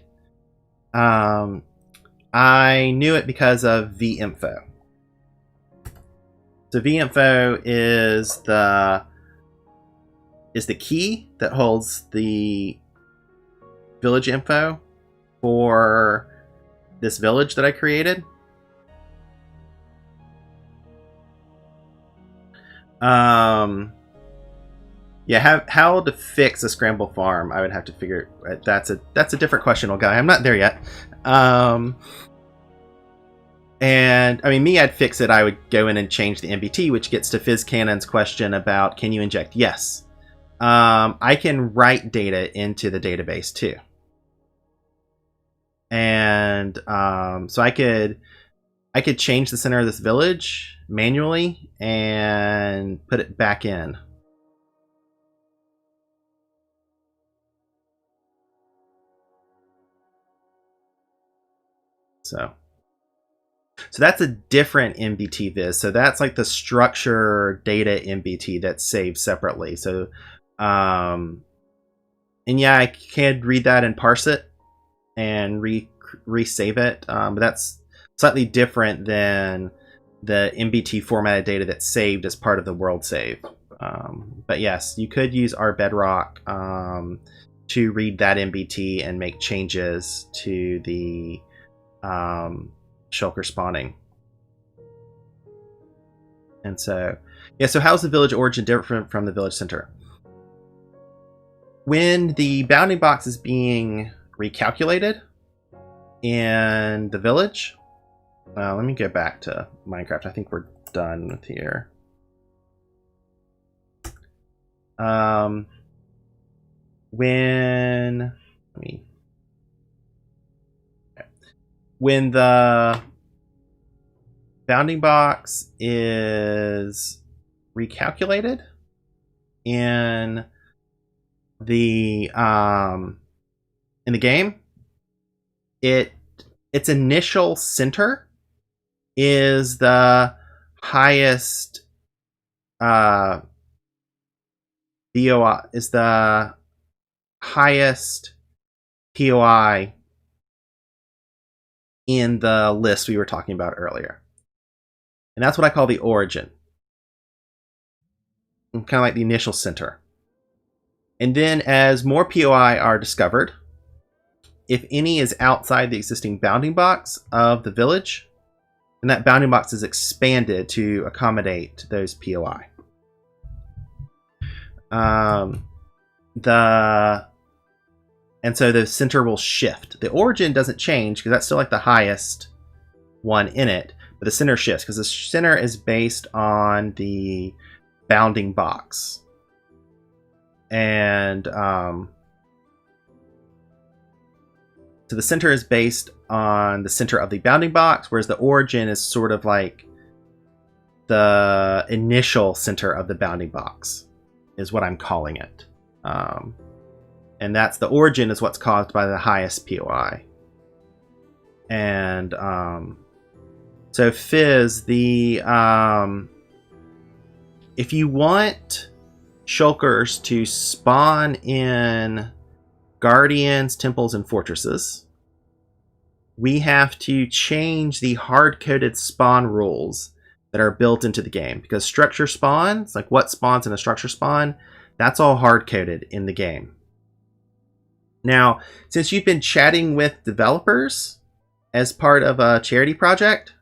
I knew it because of vinfo. So vinfo is the key that holds the village info for this village that I created. Yeah, how to fix a scramble farm, I would have to figure. That's a different question, old guy. I'm not there yet. And I mean, I'd fix it. I would go in and change the MBT, which gets to Fizz Cannon's question about can you inject? Yes. I can write data into the database too. And so I could change the center of this village manually and put it back in. So that's a different MBT viz. So that's like the structure data MBT that's saved separately. So, and yeah, I can read that and parse it and resave it. But that's slightly different than the MBT formatted data that's saved as part of the world save. But yes, you could use our Bedrock to read that MBT and make changes to the shulker spawning. And so, yeah, so how's the village origin different from the village center? When the bounding box is being recalculated in the village, let me go back to Minecraft. I think we're done with here. When the bounding box is recalculated in the game. Its initial center is the highest BOI, is the highest POI in the list we were talking about earlier. And that's what I call the origin. Kind of like the initial center. And then as more POI are discovered, if any is outside the existing bounding box of the village, then that bounding box is expanded to accommodate those POI. And so the center will shift. The origin doesn't change because that's still like the highest one in it, but the center shifts because the center is based on the bounding box. And so the center is based on the center of the bounding box, whereas the origin is sort of like the initial center of the bounding box, is what I'm calling it. And that's the origin is what's caused by the highest POI. And so Fizz, if you want shulkers to spawn in guardians, temples, and fortresses, we have to change the hard-coded spawn rules that are built into the game. Because structure spawns, like what spawns in a structure spawn, that's all hard-coded in the game. Now, since you've been chatting with developers as part of a charity project,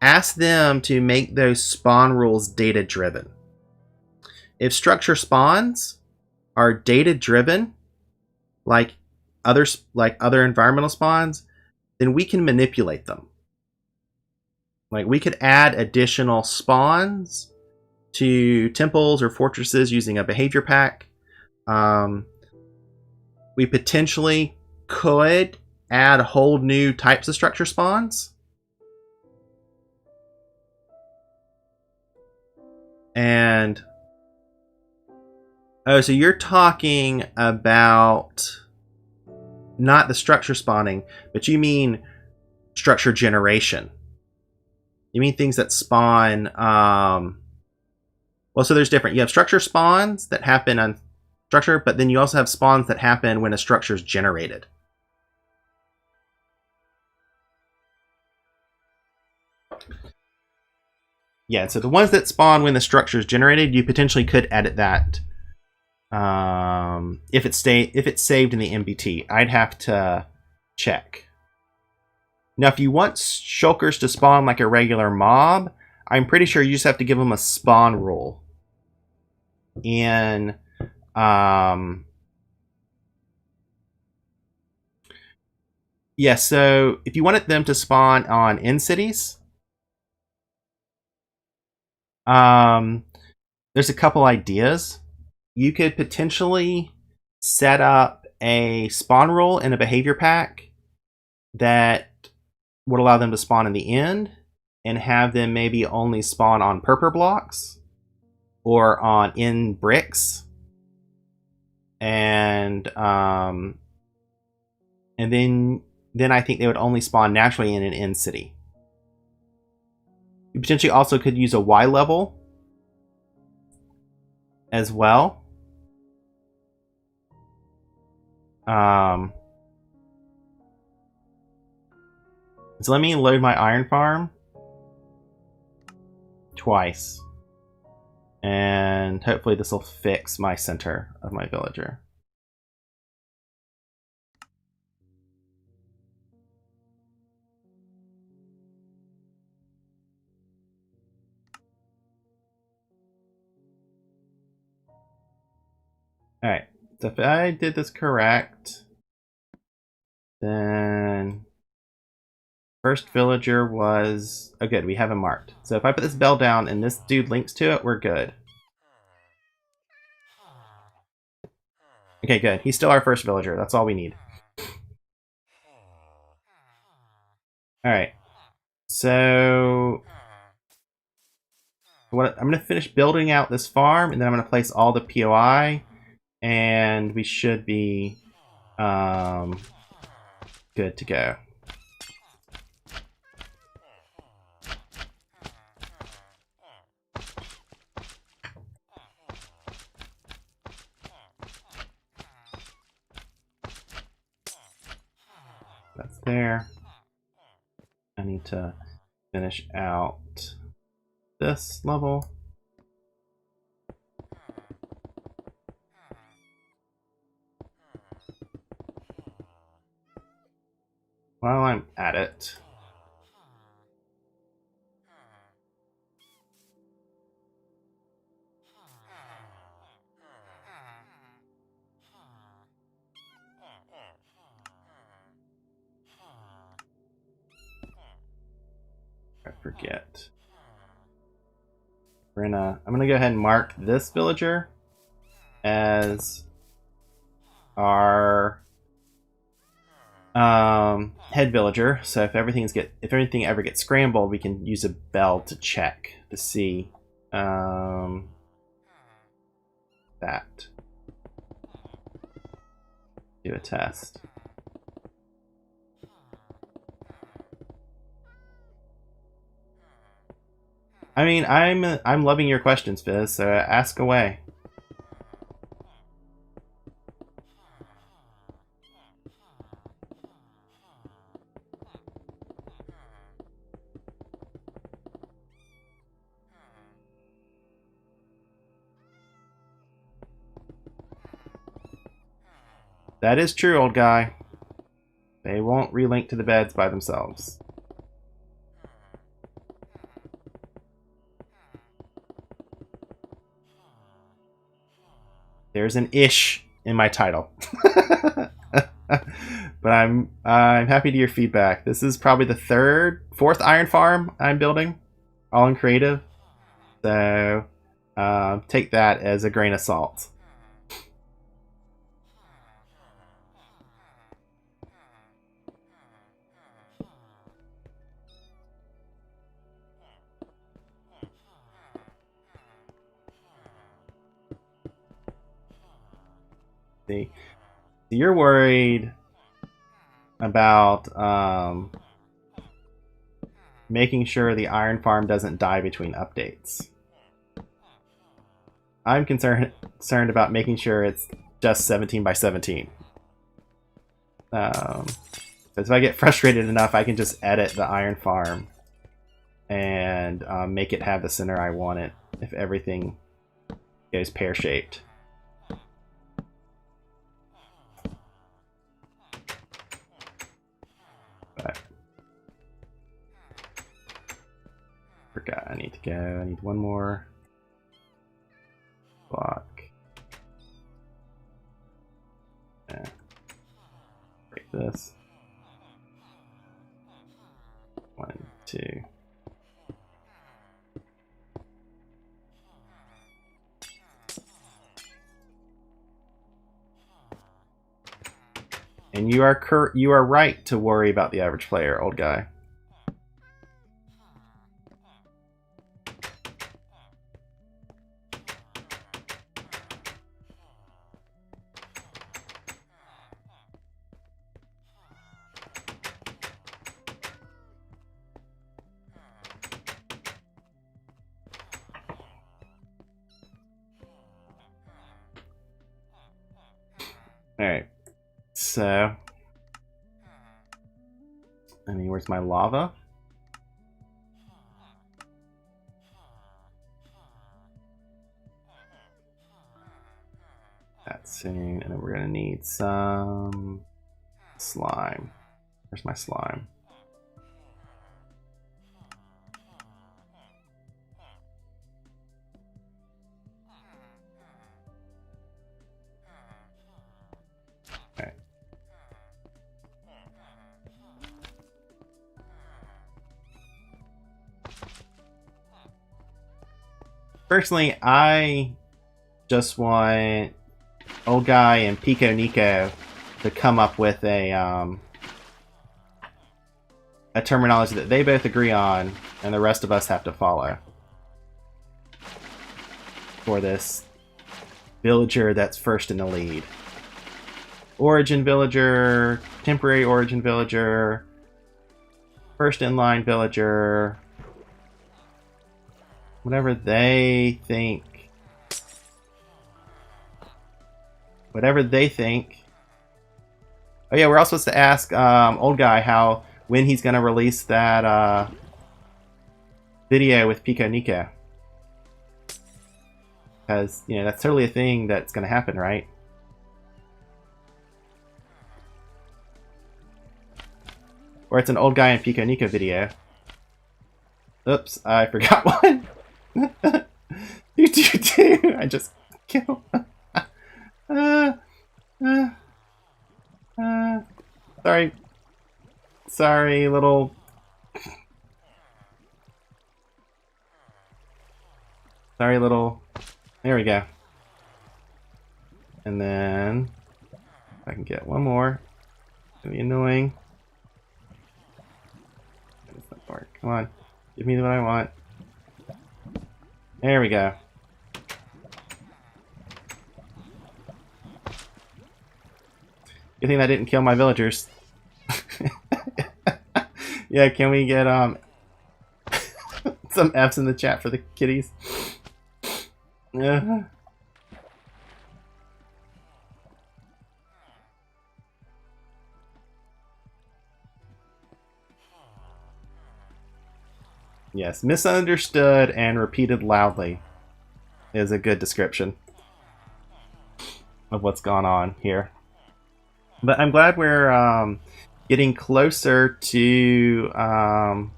ask them to make those spawn rules data-driven. If structure spawns are data-driven, like other environmental spawns, then we can manipulate them. Like we could add additional spawns to temples or fortresses using a behavior pack. We potentially could add whole new types of structure spawns. And oh, so you're talking about not the structure spawning, but you mean structure generation. You mean things that spawn. Well, so there's different. You have structure spawns that happen on structure, but then you also have spawns that happen when a structure is generated. Yeah, so the ones that spawn when the structure is generated, you potentially could edit that if it's saved in the MBT. I'd have to check. Now, if you want shulkers to spawn like a regular mob, I'm pretty sure you just have to give them a spawn rule. And yeah, so if you wanted them to spawn on end cities, there's a couple ideas. You could potentially set up a spawn rule in a behavior pack that would allow them to spawn in the end and have them maybe only spawn on purple blocks or on in bricks. And then I think they would only spawn naturally in an end city. You potentially also could use a Y level as well. So let me load my iron farm twice. And hopefully this will fix my center of my villager. Alright, so if I did this correct, then first villager was... Oh good, we have him marked. So if I put this bell down and this dude links to it, we're good. Okay, good. He's still our first villager. That's all we need. Alright. So... I'm going to finish building out this farm, and then I'm going to place all the POI, and we should be good to go. That's there. I need to finish out this level. While I'm at it, I forget. I'm gonna go ahead and mark this villager as our head villager. So if everything ever gets scrambled, we can use a bell to check to see that. Do a test. I mean, I'm loving your questions, Fizz, so ask away. That is true, old guy. They won't relink to the beds by themselves. There's an ish in my title. But I'm happy to your feedback. This is probably the fourth iron farm I'm building, all in creative. So take that as a grain of salt. See, you're worried about making sure the iron farm doesn't die between updates. I'm concerned about making sure it's just 17 by 17. Because if I get frustrated enough, I can just edit the iron farm and make it have the center I want it if everything goes pear-shaped. But forgot I need to go. I need one more block. Yeah. Break this. 1, 2. And you are right to worry about the average player, old guy. Alright, so, I mean, where's my lava? That's soon, and then we're gonna need some slime. Where's my slime? Personally, I just want old guy and Pico Nico to come up with a terminology that they both agree on, and the rest of us have to follow. for this villager that's first in the lead. Origin villager, temporary origin villager, first in line villager, whatever they think. Whatever they think. Oh yeah, we're all supposed to ask old guy when he's gonna release that video with Pico Nico. Because, you know, that's totally a thing that's gonna happen, right? Or it's an old guy in Pico Nico video. Oops, I forgot one. I just killed. Sorry. Sorry, little. Sorry, little. There we go. And then if I can get one more. It's gonna be annoying. Come on, give me what I want. There we go. Good thing that didn't kill my villagers. Yeah, can we get some F's in the chat for the kitties? Yeah. Yes, misunderstood and repeated loudly is a good description of what's gone on here. But I'm glad we're getting closer to and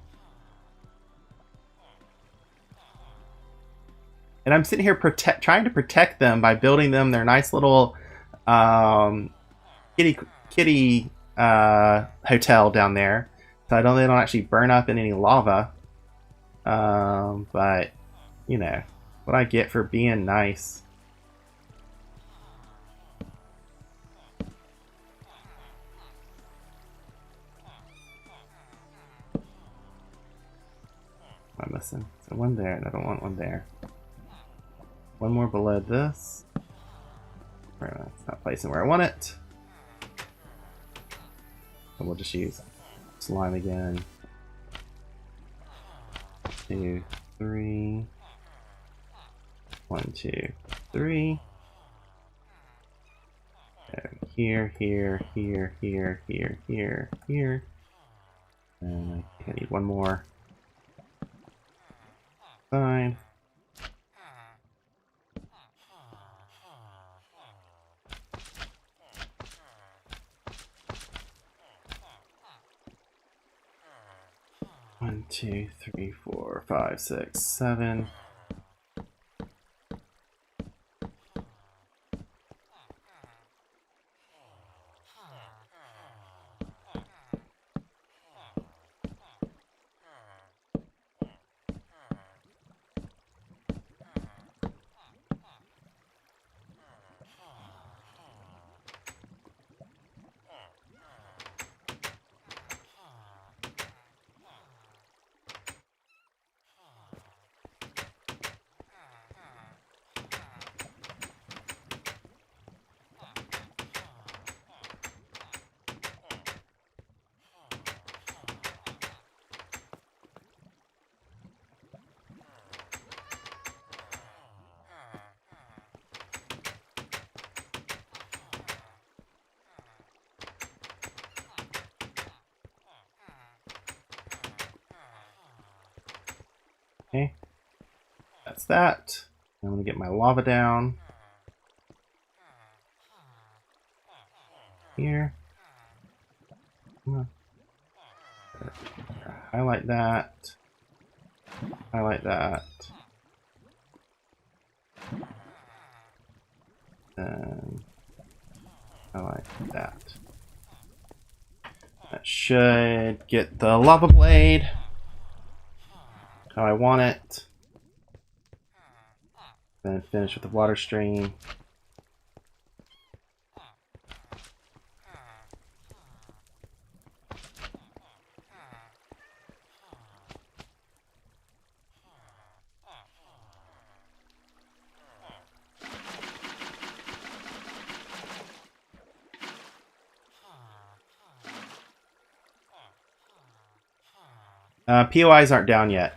I'm sitting here trying to protect them by building them their nice little kitty hotel down there, so they don't actually burn up in any lava. But you know what I get for being nice. I'm missing. So one there, and I don't want one there. One more below this. It's not placing where I want it. And we'll just use slime again. 2, 3. 1, 2, 3. Here, here, here, here, here, here, here. And I think I need one more. Fine. One, 2, 3, 4, 5, 6, 7. Okay, that's that. I'm gonna get my lava down here. Highlight that. Highlight that. And highlight that. That should get the lava blade how I want it. Then finish with the water stream. POIs aren't down yet.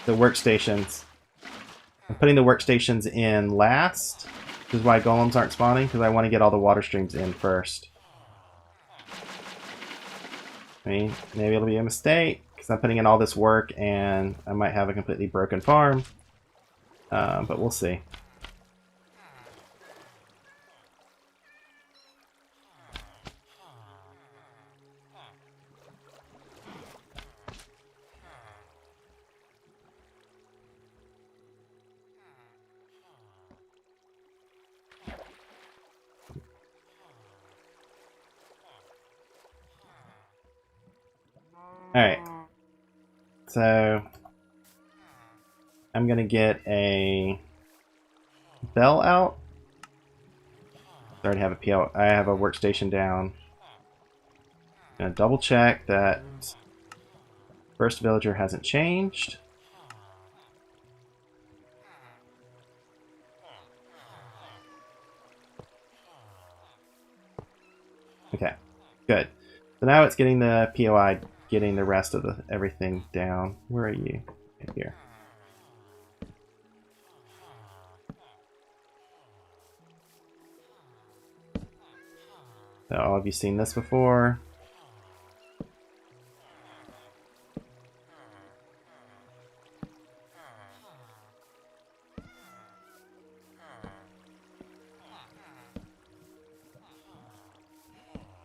The workstations. I'm putting the workstations in last, which is why golems aren't spawning, because I want to get all the water streams in first. I mean, maybe it'll be a mistake, because I'm putting in all this work and I might have a completely broken farm. But we'll see. Alright. So I'm gonna get a bell out. I already have a PL. I have a workstation down. I'm gonna double check that first villager hasn't changed. Okay, good. So now it's getting the POI, getting the rest of the everything down. Where are you? Right here. So all of you seen this before?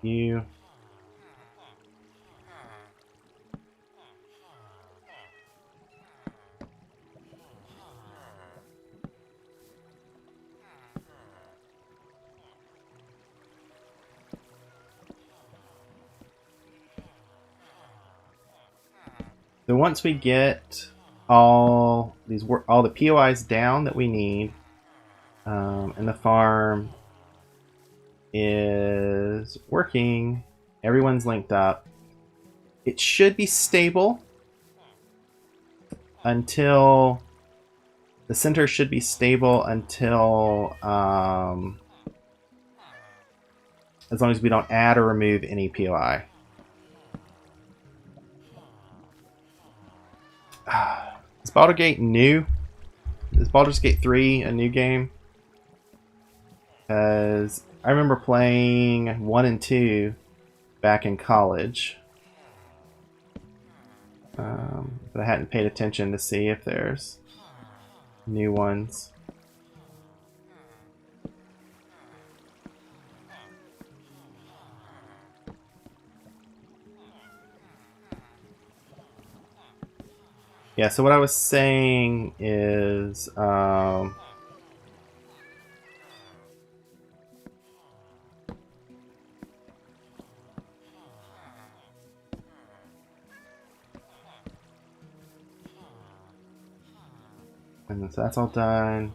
You. So once we get all the POIs down that we need, and the farm is working, everyone's linked up. It should be stable until the center should be stable until as long as we don't add or remove any POI. Is Baldur's Gate new? Is Baldur's Gate 3 a new game? Because I remember playing 1 and 2 back in college. But I hadn't paid attention to see if there's new ones. Yeah, so what I was saying is and so that's all done.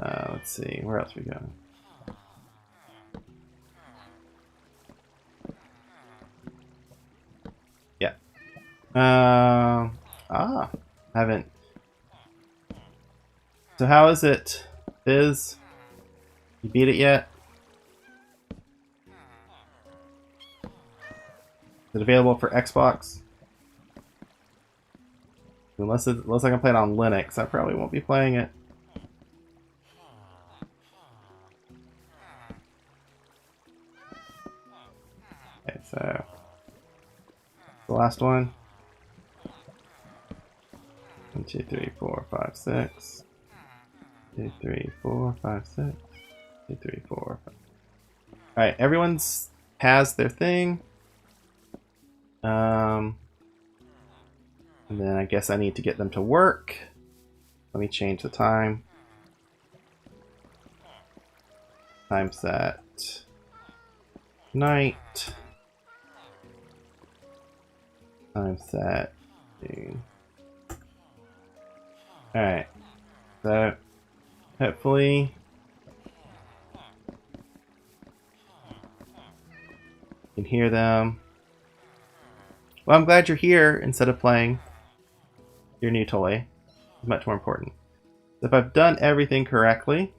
Let's see, where else we go? Yeah. Haven't. So how is it, Fizz? You beat it yet? Is it available for Xbox? Unless I can play it on Linux, I probably won't be playing it. Okay, so the last one. 1, 2, 3, 4, 5, 6. 2, 3, 4, 5, 6. 2, 3, 4, 5. Alright, everyone's has their thing. And then I guess I need to get them to work. Let me change the time. Time set. Night. Time set. Noon. Alright. So, hopefully you can hear them. Well, I'm glad you're here instead of playing your new toy. It's much more important. If I've done everything correctly,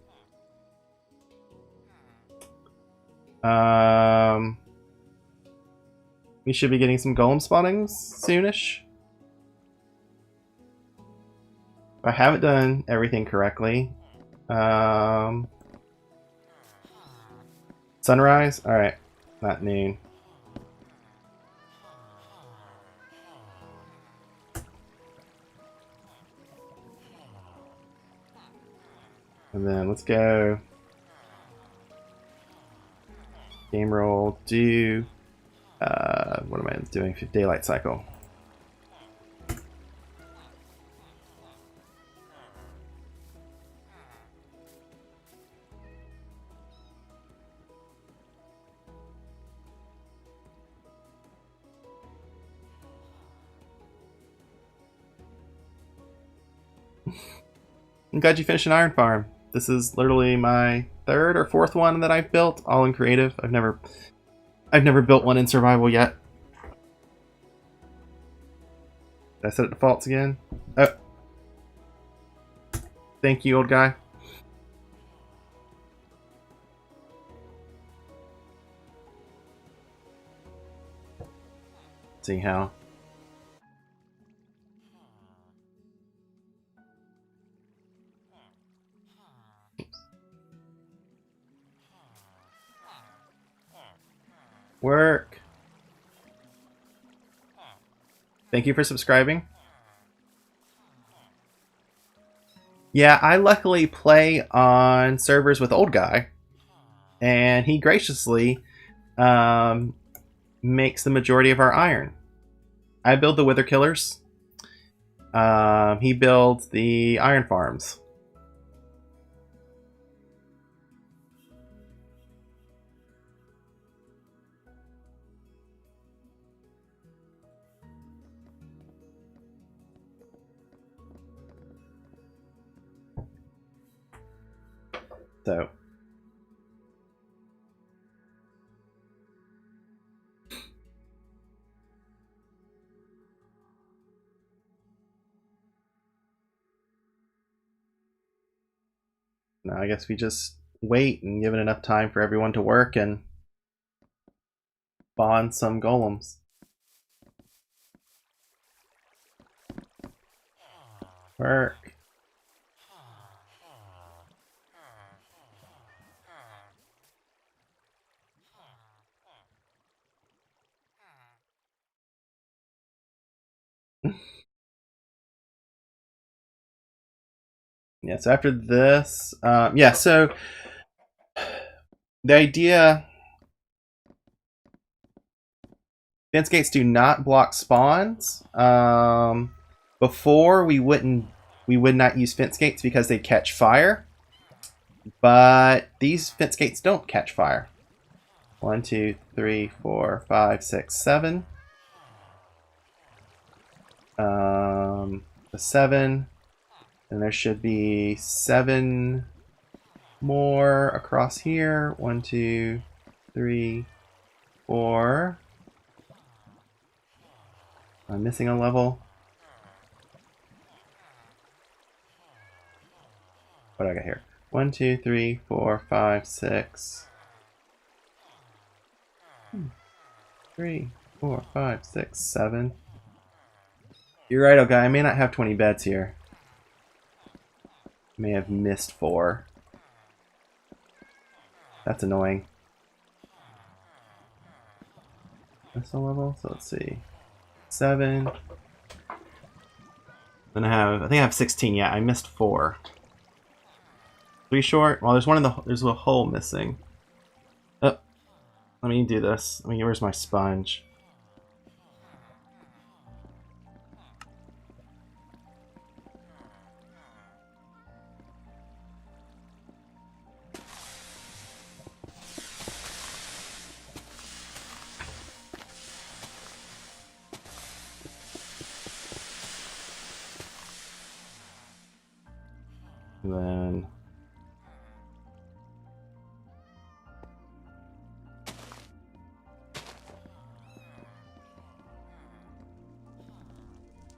We should be getting some golem spawnings soonish. I haven't done everything correctly. Sunrise? Alright. Not noon. And then let's go. Game roll, do. What am I doing? Daylight cycle. I'm glad you finished an iron farm. This is literally my third or fourth one that I've built, all in creative. I've never built one in survival yet. Did I set it defaults again? Oh. Thank you, old guy. Let's see how. Work. Thank you for subscribing. Yeah, I luckily play on servers with old guy, and he graciously makes the majority of our iron. I build the wither killers. He builds the iron farms. So now I guess we just wait and give it enough time for everyone to work and spawn some golems. Work. Yeah, so after this, yeah, so the idea, fence gates do not block spawns. Before we would not use fence gates because they catch fire, but these fence gates don't catch fire. 1, 2, 3, 4, 5, 6, 7. The 7. And there should be 7 more across here. 1, 2, 3, 4. I'm missing a level. What do I got here? 1, 2, 3, 4, 5, 6. 3, 4, 5, 6, 7. You're right, okay. I may not have 20 beds here. May have missed 4. That's annoying. That's the level, so let's see. 7. Then I think I have 16. Yeah, I missed 4. 3 short. Well, there's a hole missing. Oh, let me do this. Where's my sponge? And then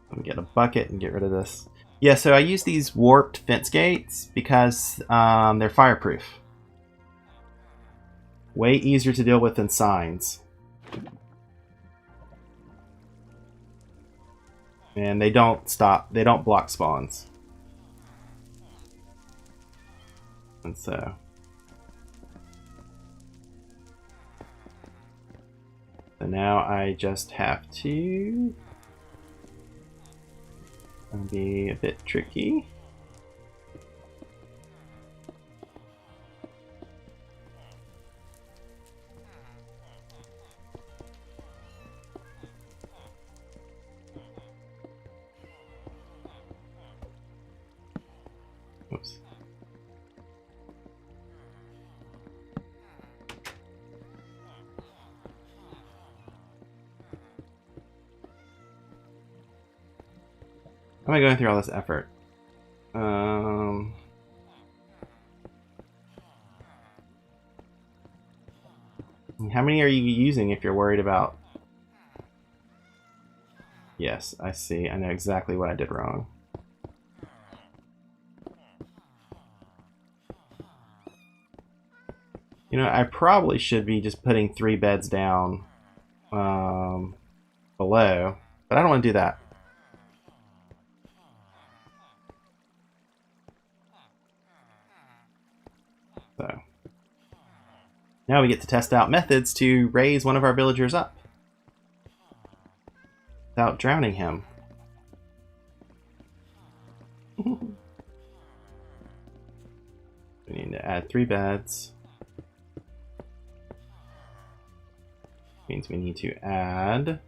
let me get a bucket and get rid of this. Yeah, so I use these warped fence gates because they're fireproof. Way easier to deal with than signs. And they don't block spawns. And so now I just have to be a bit tricky. Oops. Why am I going through all this effort? How many are you using if you're worried about... Yes, I see. I know exactly what I did wrong. You know, I probably should be just putting 3 beds down below, but I don't want to do that. So now we get to test out methods to raise one of our villagers up without drowning him. We need to add 3 beds. Means we need to add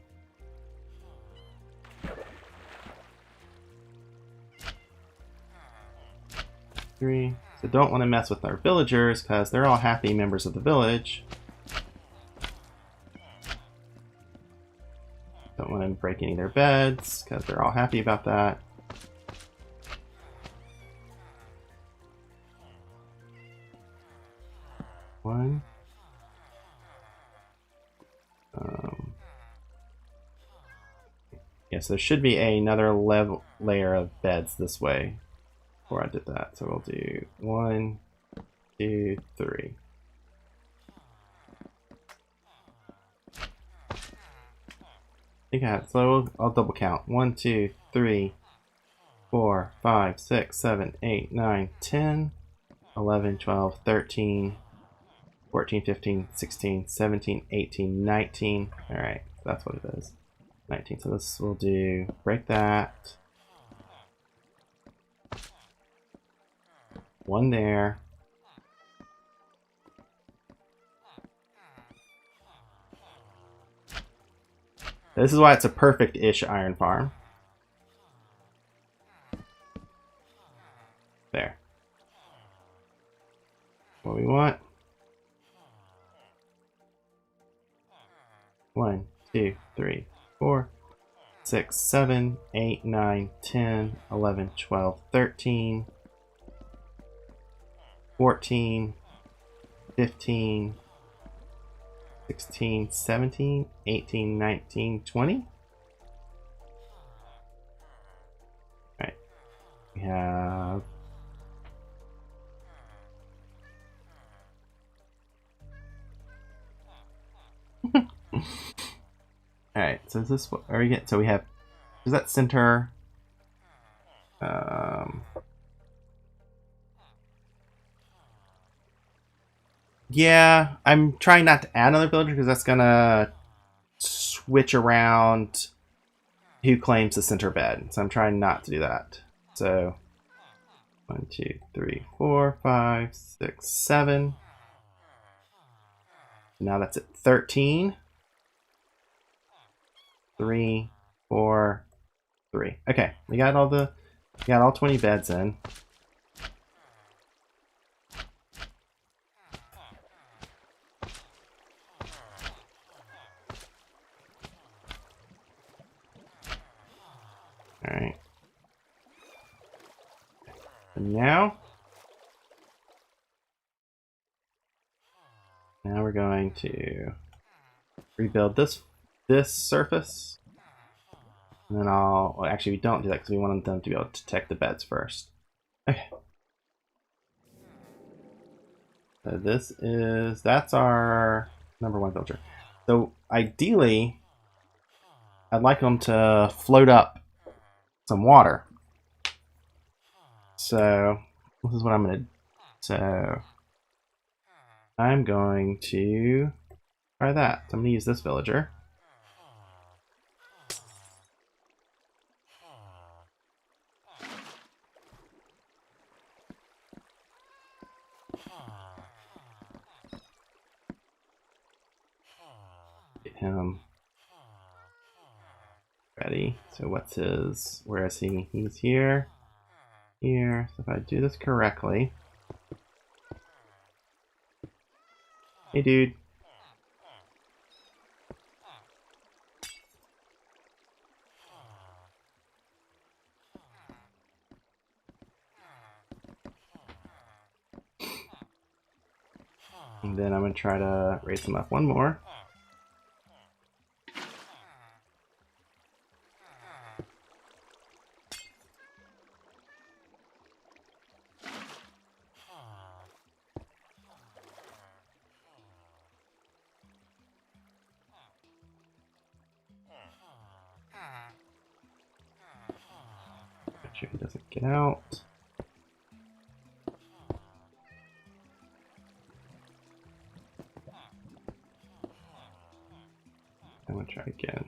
three. So don't want to mess with our villagers because they're all happy members of the village. Don't want to break any of their beds because they're all happy about that. One. Yes, there should be another layer of beds this way before I did that. So we'll do 1, 2, 3. I think I had, so I'll double count. 1, 2, 3, 4, 5, 6, 7, 8, 9, 10, 11, 12, 13, 14, 15, 16, 17, 18, 19. Alright, that's what it is. 19. So this will do, break that. 1 there. This is why it's a perfect-ish iron farm. There. What we want. 1, 2, 3, 4, 6, 7, 8, 9, 10, 11, 12, 13, 14, 15, 16, 17, 18, 19, 20. Alright. We have... Alright, so is this what are we getting? So we have, is that center? Yeah, I'm trying not to add another villager because that's gonna switch around who claims the center bed. So I'm trying not to do that. So 1, 2, 3, 4, 5, 6, 7. Now that's at 13. 3, 4, 3. Okay, we got all 20 beds in. All right. And now we're going to rebuild this surface. And then well, actually we don't do that because we want them to be able to detect the beds first. Okay. So that's our number 1 villager. So ideally, I'd like them to float up some water. So this is what I'm going to do. So I'm going to try that. So I'm going to use this villager. Get him ready. So what's his, where is he? He's here. Here. So if I do this correctly. Hey dude. And then I'm going to try to raise him up one more. Make sure he doesn't get out. I'm going to try again.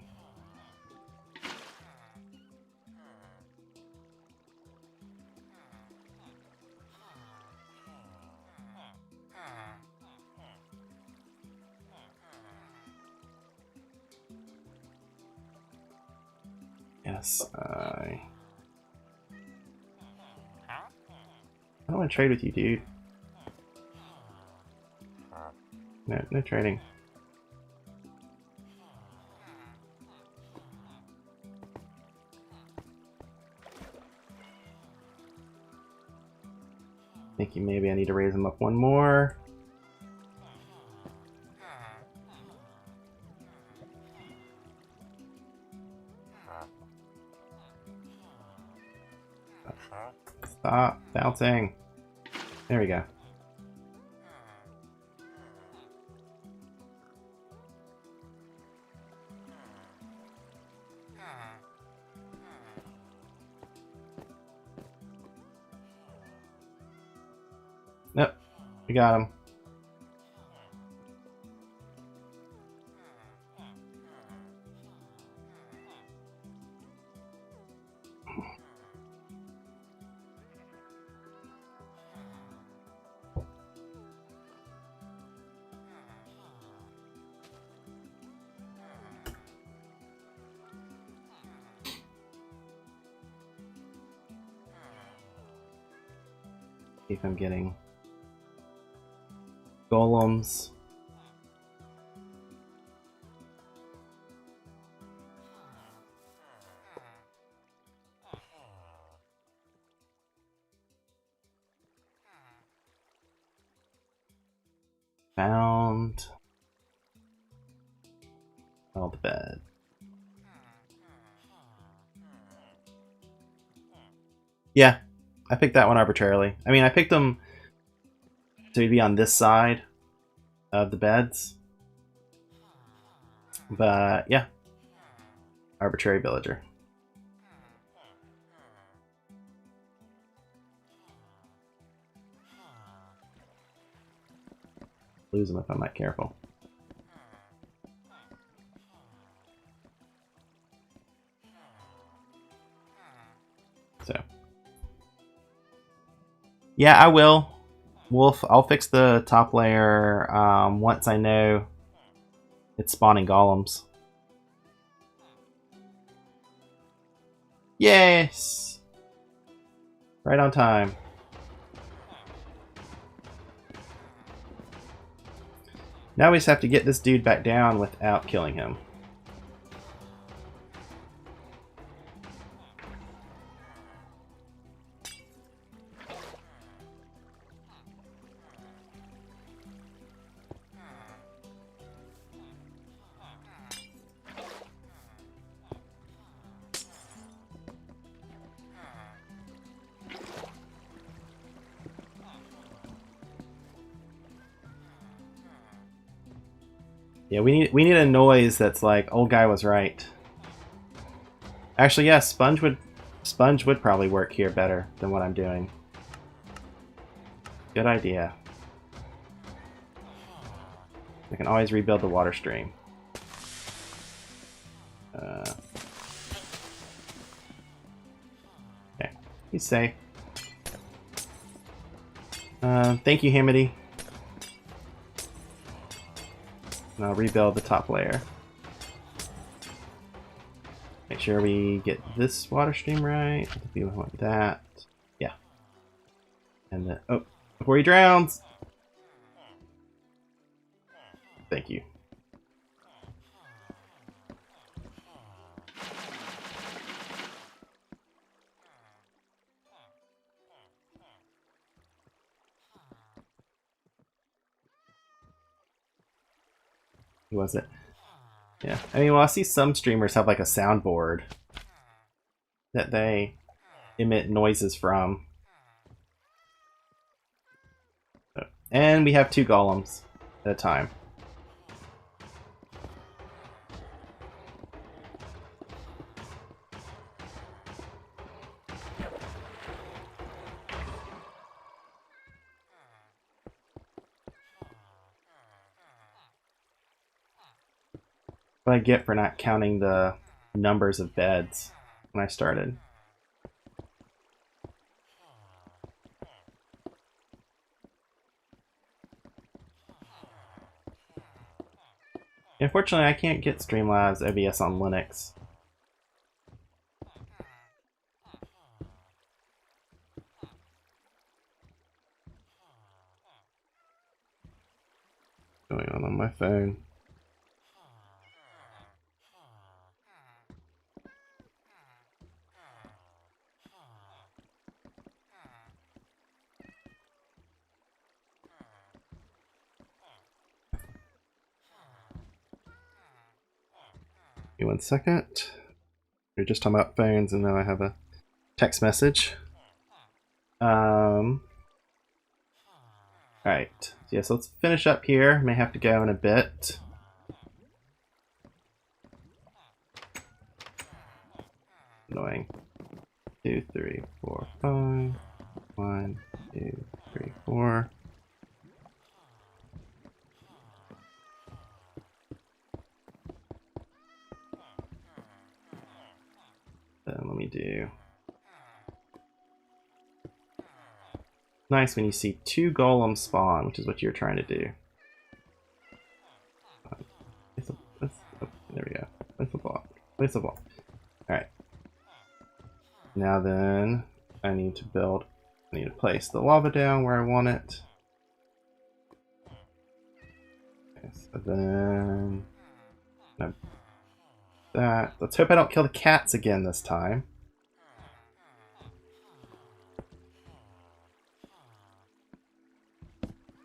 Yes, I don't want to trade with you, dude. No trading. Thinking maybe I need to raise him up one more. Stop bouncing. There we go. Nope, we got him. See if I'm getting golems. Found all the bed. Yeah, I picked that one arbitrarily. I mean, I picked them to be on this side of the beds. But yeah, arbitrary villager. Lose them if I'm not careful. So yeah, I will. I'll fix the top layer once I know it's spawning golems. Yes! Right on time. Now we just have to get this dude back down without killing him. Yeah, we need a noise that's like old guy was right. Actually, yeah, sponge would probably work here better than what I'm doing. Good idea. I can always rebuild the water stream. Okay, he's safe. Thank you, Hamity. And I'll rebuild the top layer. Make sure we get this water stream right. We want that. Yeah. And then, oh, before he drowns! Thank you. Who was it? Yeah. I mean, well, I see some streamers have like a soundboard that they emit noises from. And we have 2 golems at a time. What I get for not counting the numbers of beds when I started. Unfortunately, I can't get Streamlabs OBS on Linux. Going on my phone. Give me 1 second. We are just talking about phones, and now I have a text message. Alright. Yeah, so let's finish up here. May have to go in a bit. Annoying. 2, 3, 4, 5. 1, 2, 3, 4. Then let me do. Nice when you see 2 golems spawn, which is what you're trying to do. There we go. Place a block. Place a block. Alright. Now then, I need to place the lava down where I want it. Okay, so then that. Let's hope I don't kill the cats again this time.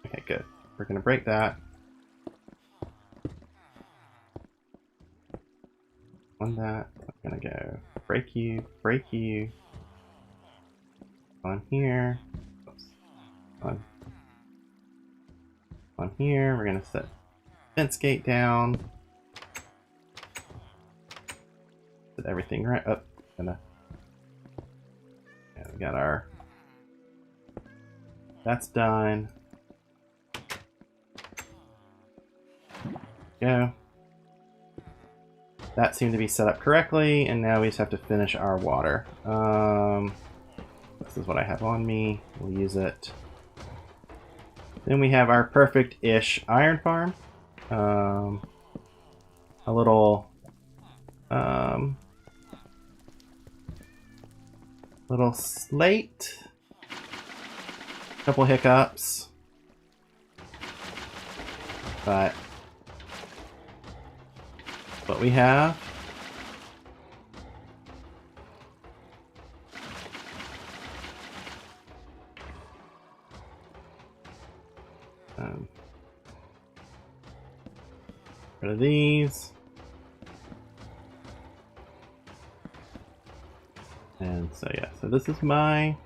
Okay, good. We're gonna break that. On that, I'm gonna go break you. On here. Oops. On here, we're gonna set fence gate down. Set everything right up. Yeah, we got our. That's done. Go. That seemed to be set up correctly, and now we just have to finish our water. This is what I have on me. We'll use it. Then we have our perfect-ish iron farm. A little slate. Couple hiccups. But what we have. Rid of these. And so yeah, so this is my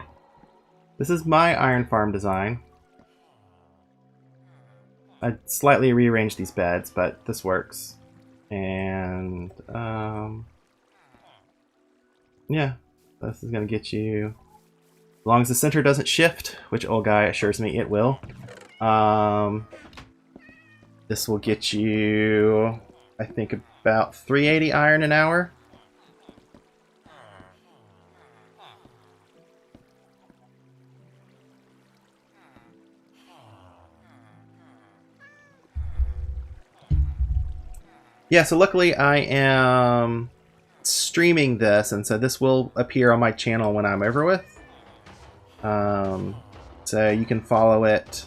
iron farm design. I slightly rearranged these beds, but this works. And yeah, this is gonna get you, as long as the center doesn't shift, which old guy assures me it will. This will get you, I think, about 380 iron an hour. Yeah, so luckily I am streaming this, and so this will appear on my channel when I'm over with. So you can follow it.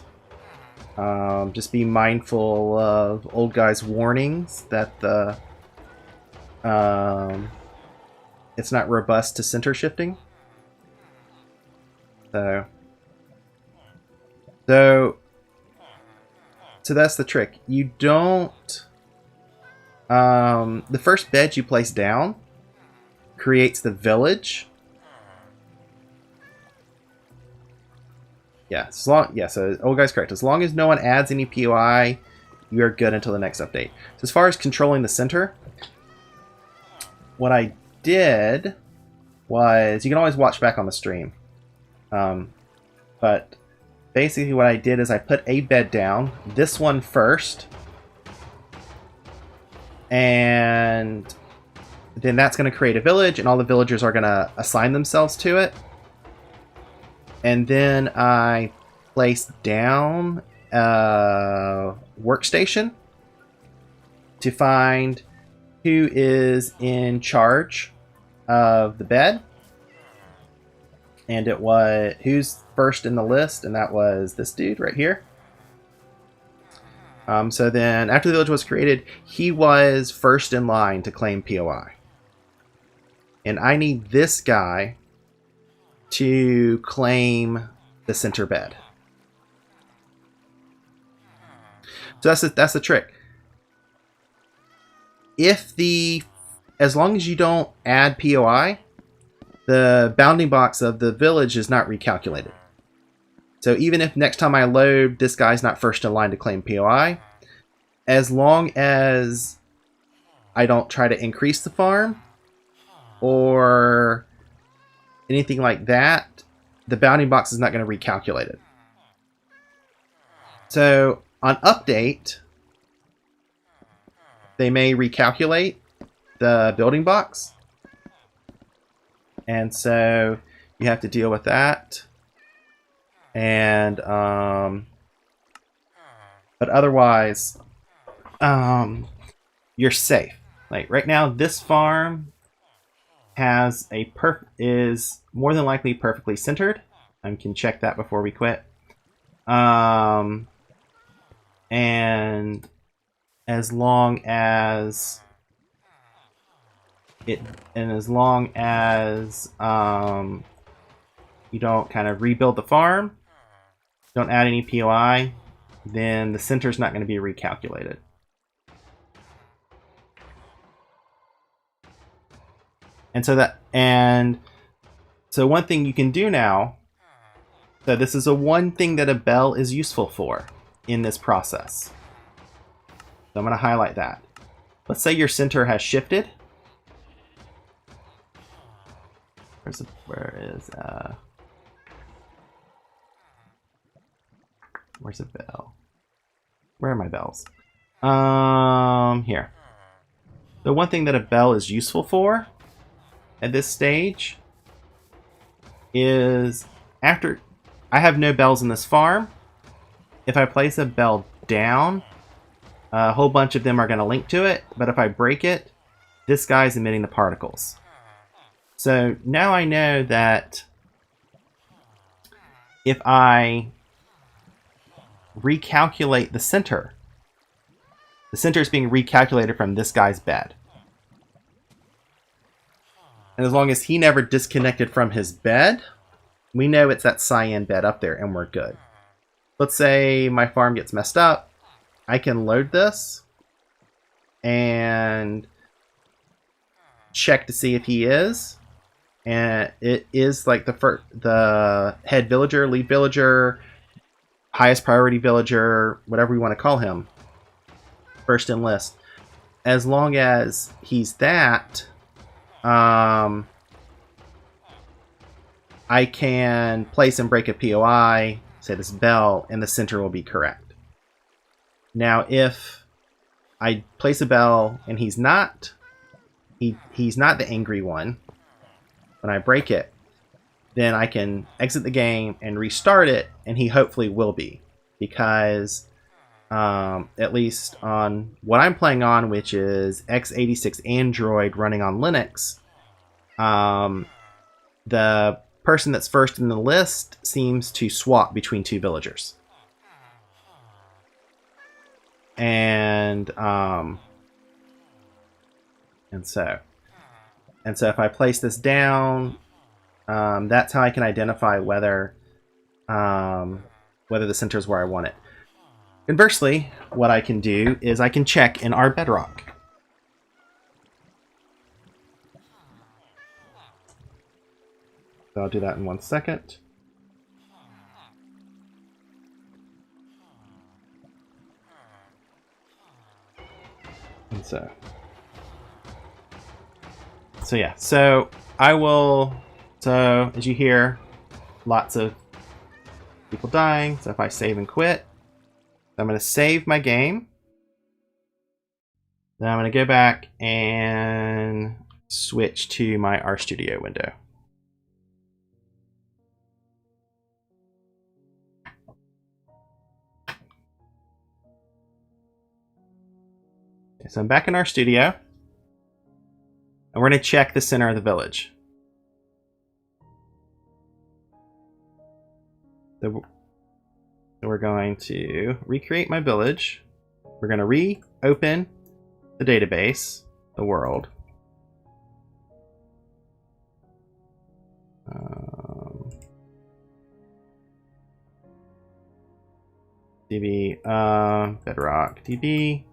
Just be mindful of old guy's warnings that the it's not robust to center shifting. So that's the trick. You don't. The first bed you place down creates the village. Yeah, so old guy's correct. As long as no one adds any POI, you are good until the next update. So as far as controlling the center, what I did was, you can always watch back on the stream. But basically what I did is I put a bed down, this one first, and then that's going to create a village, and all the villagers are going to assign themselves to it. And then I placed down a workstation to find who is in charge of the bed. And it was who's first in the list, and that was this dude right here. So then after the village was created, he was first in line to claim POI. And I need this guy to claim the center bed. So that's the trick. As long as you don't add POI, the bounding box of the village is not recalculated. So even if next time I load, this guy's not first in line to claim POI, as long as I don't try to increase the farm or anything like that, the bounding box is not going to recalculate it. So on update, they may recalculate the building box, and so you have to deal with that. And but otherwise, you're safe. Like right now, this farm has is more than likely perfectly centered. I can check that before we quit. And as long as you don't kind of rebuild the farm, don't add any POI, then the center's not going to be recalculated. And so one thing you can do now, so this is one thing that a bell is useful for in this process. So I'm going to highlight that. Let's say your center has shifted. Where's a bell? Where are my bells? Here. The one thing that a bell is useful for at this stage is, after I have no bells in this farm, if I place a bell down, a whole bunch of them are going to link to it, but if I break it, this guy's emitting the particles. So now I know that if I recalculate the center is being recalculated from this guy's bed. And as long as he never disconnected from his bed, we know it's that cyan bed up there, and we're good. Let's say my farm gets messed up. I can load this and check to see if he is. And it is like the head villager, lead villager, highest priority villager, whatever we want to call him, first in list. As long as he's that, I can place and break a POI, say this bell, and the center will be correct. Now, if I place a bell and he's not the angry one, when I break it, then I can exit the game and restart it, and he hopefully will be. Because, at least on what I'm playing on, which is x86 Android running on Linux, the person that's first in the list seems to swap between two villagers. And so if I place this down, that's how I can identify whether the center is where I want it. Conversely, what I can do is I can check in our Bedrock. So I'll do that in 1 second. And so yeah, so I will, so as you hear, lots of people dying. So if I save and quit, I'm going to save my game. Then I'm going to go back and switch to my RStudio window. Okay, so I'm back in RStudio. And we're going to check the center of the village. So we're going to recreate my village. We're going to reopen the database, the world. DB, Bedrock, DB,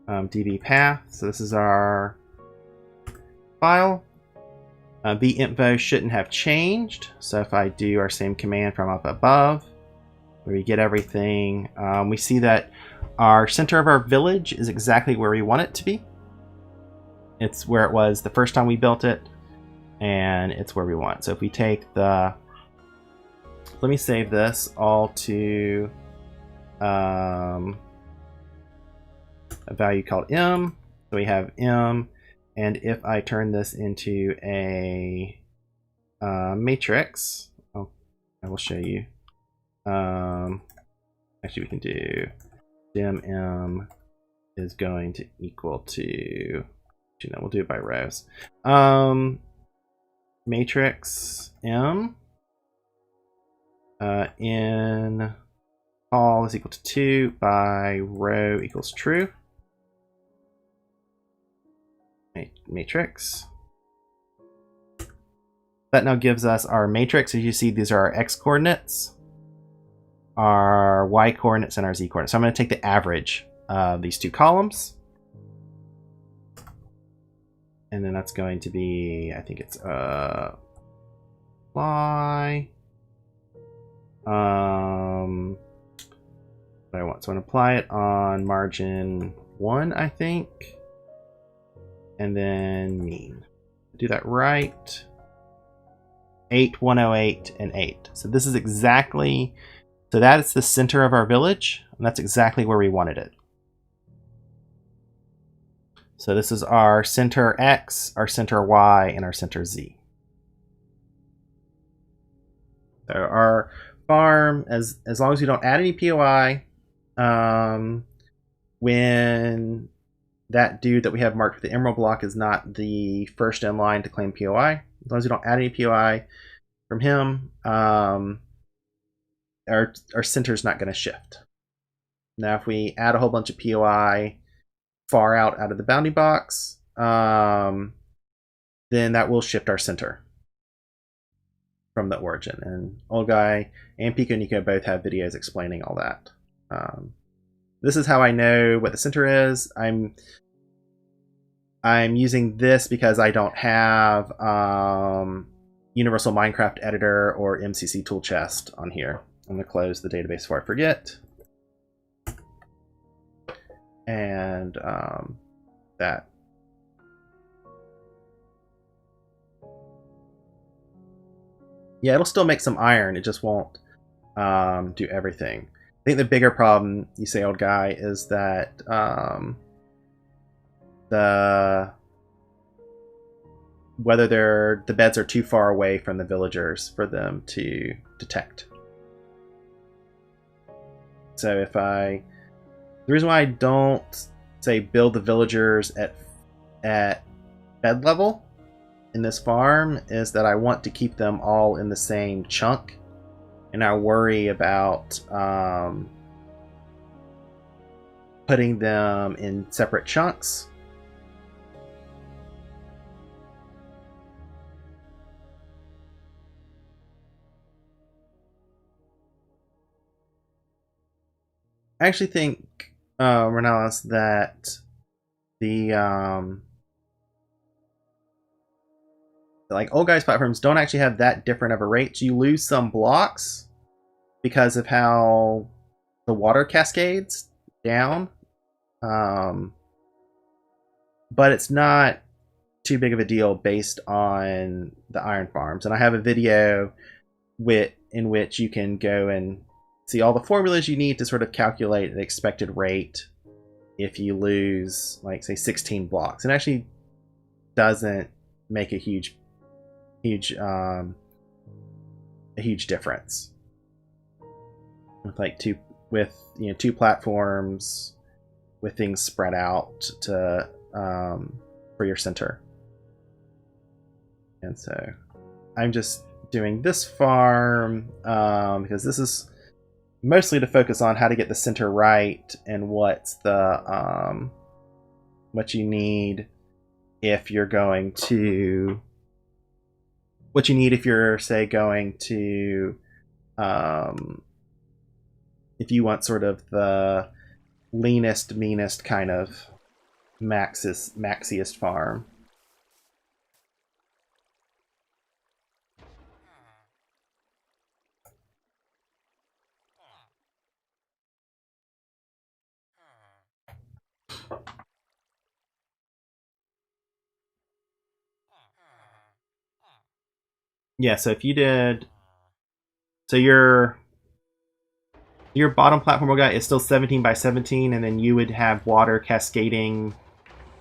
DB path. So this is our file. Binfo shouldn't have changed. So if I do our same command from up above, where we get everything, we see that our center of our village is exactly where we want it to be. It's where it was the first time we built it, and it's where we want. So if we take the, let me save this all to a value called m. So we have m, and if I turn this into a matrix, oh, I will show you. Actually, we can do dim m is going to equal to, you know, we'll do it by rows. Matrix m in all is equal to 2 by row equals true. Matrix. That now gives us our matrix. As you see, these are our x coordinates, our y coordinates, and our z coordinates. So I'm going to take the average of these two columns. And then that's going to be, I think it's y. What I want. So I'm going to apply it on margin 1, I think. And then mean. Do that right. 8, 108, and 8. So this is exactly, so that is the center of our village, and that's exactly where we wanted it. So this is our center X, our center Y, and our center Z. So our farm, as long as you don't add any POI, when that dude that we have marked with the emerald block is not the first in line to claim POI, as long as you don't add any POI from him, our center is not going to shift. Now, if we add a whole bunch of POI far out of the bounding box, then that will shift our center from the origin. And Old Guy and Pico Nico both have videos explaining all that. This is how I know what the center is. I'm using this because I don't have Universal Minecraft Editor or MCC Tool Chest on here. I'm going to close the database before I forget. And that. Yeah, it'll still make some iron. It just won't do everything. I think the bigger problem, you say, old guy, is that whether the beds are too far away from the villagers for them to detect. So the reason why I don't say build the villagers at bed level in this farm is that I want to keep them all in the same chunk, and I worry about putting them in separate chunks. I actually think, Renalis, that the like old guys platforms don't actually have that different of a rate. You lose some blocks because of how the water cascades down, but it's not too big of a deal based on the iron farms. And I have a video in which you can go and see all the formulas you need to sort of calculate the expected rate if you lose, like, say 16 blocks. It actually doesn't make a huge difference with like two platforms with things spread out to for your center. And so I'm just doing this farm because this is mostly to focus on how to get the center right and what's the what you need if you're going to say going to if you want sort of the leanest, meanest kind of maxiest farm. Yeah, so if you did, so your bottom platform guy is still 17 by 17, and then you would have water cascading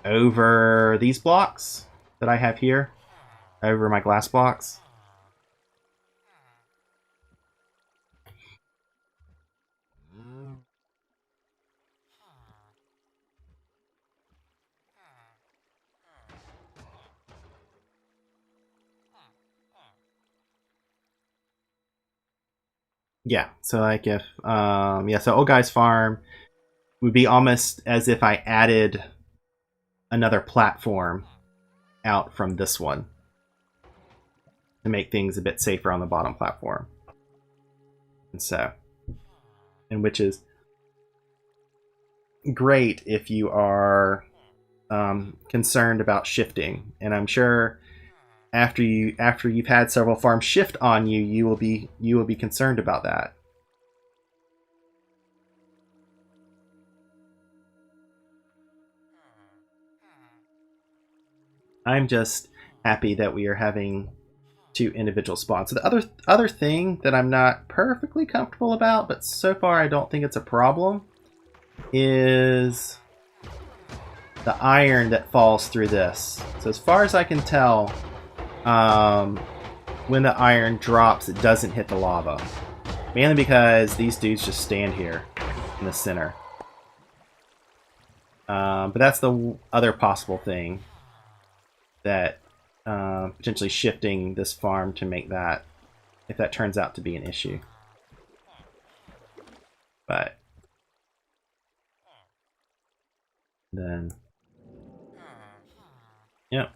over these blocks that I have here, over my glass blocks. Yeah, so like if so old guy's farm would be almost as if I added another platform out from this one to make things a bit safer on the bottom platform. And which is great if you are concerned about shifting. And I'm sure after you've had several farms shift on you, you will be concerned about that. I'm just happy that we are having two individual spawns. So the other thing that I'm not perfectly comfortable about, but so far I don't think it's a problem, is the iron that falls through this. So as far as I can tell, when the iron drops, it doesn't hit the lava. Mainly because these dudes just stand here in the center. But that's the other possible thing, that potentially shifting this farm to make that, if that turns out to be an issue. But then, yep.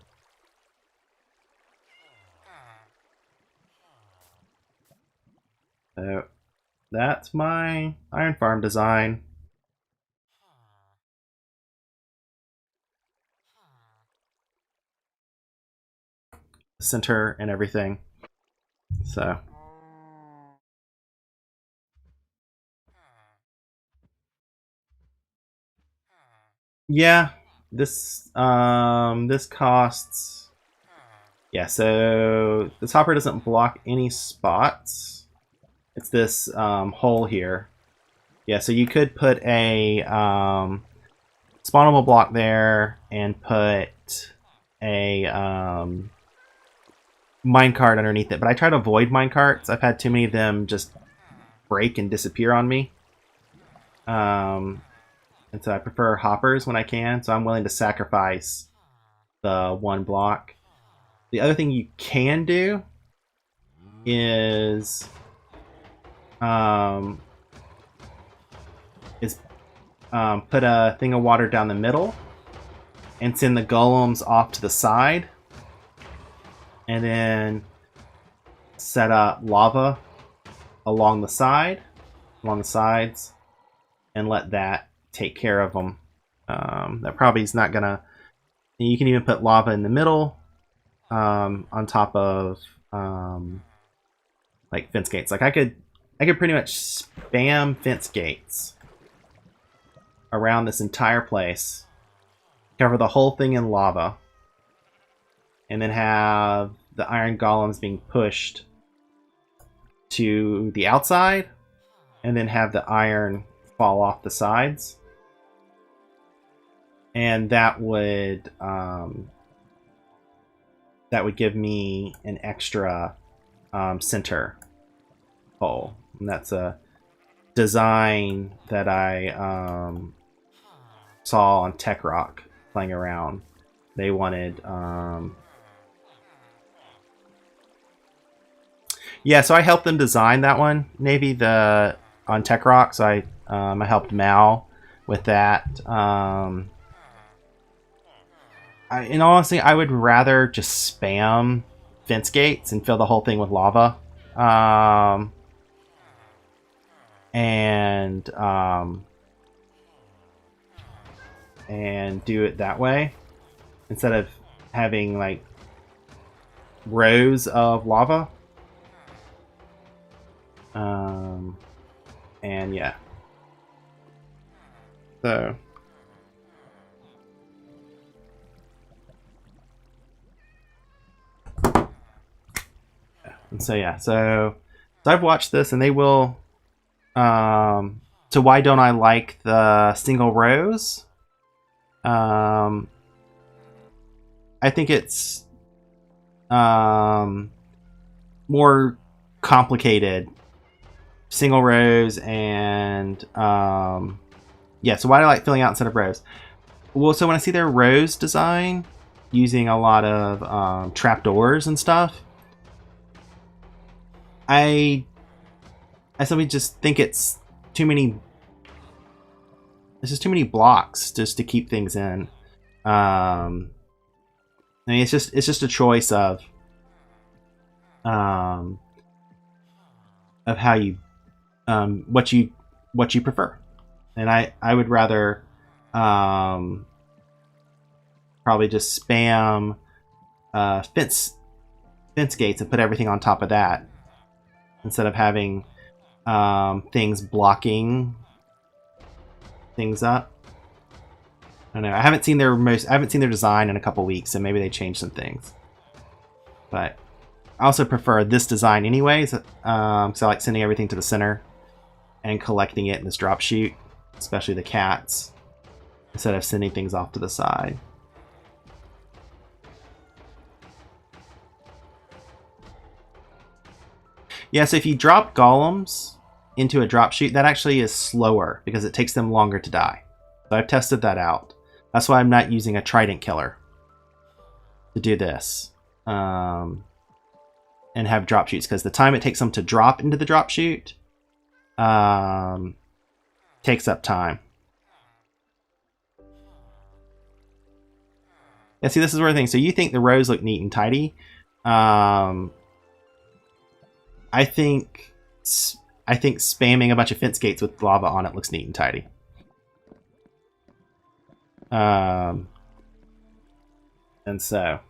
So that's my iron farm design. Center and everything. So Yeah, this costs. Yeah, so this hopper doesn't block any spots. It's this hole here. Yeah, so you could put a spawnable block there and put a minecart underneath it. But I try to avoid minecarts. I've had too many of them just break and disappear on me. And so I prefer hoppers when I can. So I'm willing to sacrifice the one block. The other thing you can do is put a thing of water down the middle and send the golems off to the side, and then set up lava along the sides, and let that take care of them. That probably is not gonna. You can even put lava in the middle, on top of like fence gates. Like I could pretty much spam fence gates around this entire place, cover the whole thing in lava, and then have the iron golems being pushed to the outside, and then have the iron fall off the sides. And that would give me an extra center hole. And that's a design that I saw on Tech Rock playing around. They wanted yeah, so I helped them design that one, Navy, on Tech Rock. So I helped Mal with that. In all honesty, I would rather just spam fence gates and fill the whole thing with lava, and do it that way instead of having like rows of lava. And yeah, so. And so yeah, so I've watched this, and they will. So why don't I like the single rows? I think it's more complicated. Single rows and yeah. So why do I like filling out instead of rows? Well, so when I see their rows design using a lot of trapdoors and stuff, I simply just think it's too many. There's just too many blocks just to keep things in. I mean, it's just a choice of how you what you prefer, and I would rather probably just spam fence gates and put everything on top of that, instead of having things blocking things up. I don't know. I haven't seen their design in a couple weeks, so maybe they changed some things. But I also prefer this design anyways. So I like sending everything to the center and collecting it in this drop chute, especially the cats, instead of sending things off to the side. Yeah, so if you drop golems into a drop chute, that actually is slower because it takes them longer to die. So I've tested that out. That's why I'm not using a trident killer to do this and have drop chutes, because the time it takes them to drop into the drop chute takes up time. Yeah, see, this is where the thing. So you think the rows look neat and tidy. I think spamming a bunch of fence gates with lava on it looks neat and tidy. And so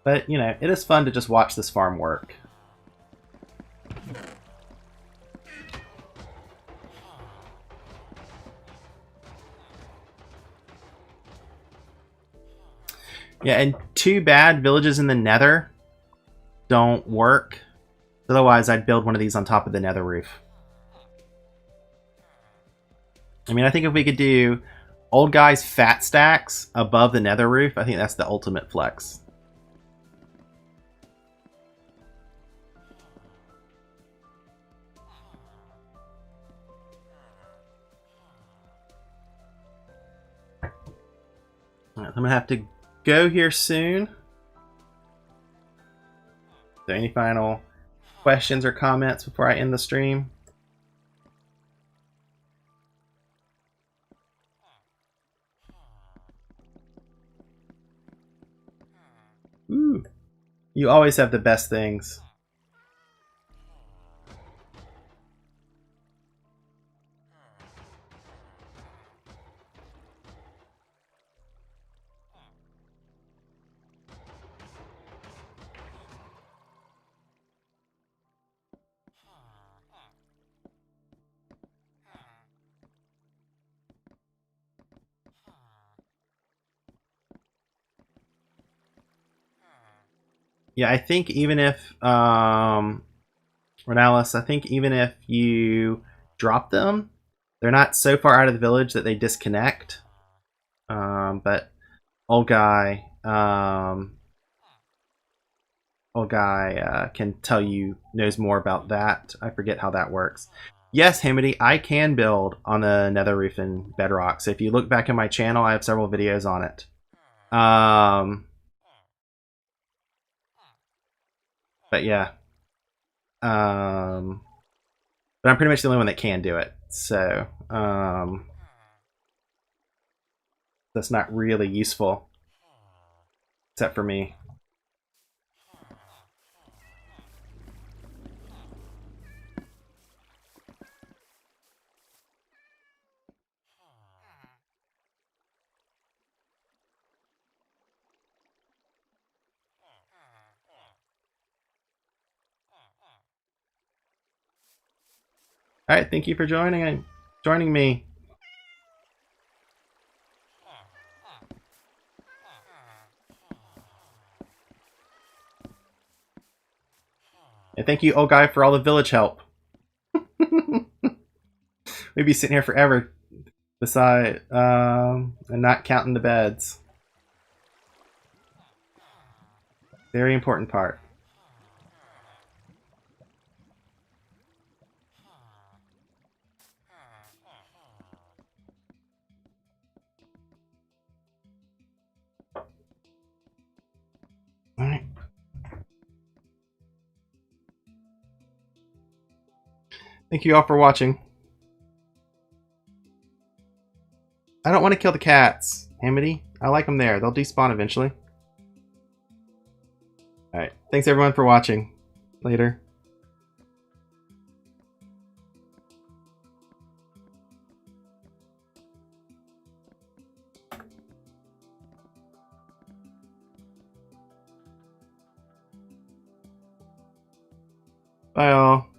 But, you know, it is fun to just watch this farm work. Yeah, and too bad villages in the nether don't work. Otherwise, I'd build one of these on top of the nether roof. I mean, I think if we could do old guy's fat stacks above the nether roof, I think that's the ultimate flex. Right, I'm going to have to go here soon. So any final questions or comments before I end the stream? Ooh, you always have the best things. Yeah, I think even if Renalis, I think even if you drop them, they're not so far out of the village that they disconnect. But old guy can tell you, knows more about that. I forget how that works. Yes, Hamity, I can build on the nether roof in Bedrock. So if you look back in my channel, I have several videos on it. But yeah. But I'm pretty much the only one that can do it. So that's not really useful. Except for me. Alright, thank you for joining me. And thank you, old guy, for all the village help. We'd be sitting here forever beside and not counting the beds. Very important part. Alright. Thank you all for watching. I don't want to kill the cats, Hamity. I like them there. They'll despawn eventually. Alright. Thanks everyone for watching. Later. Bye all.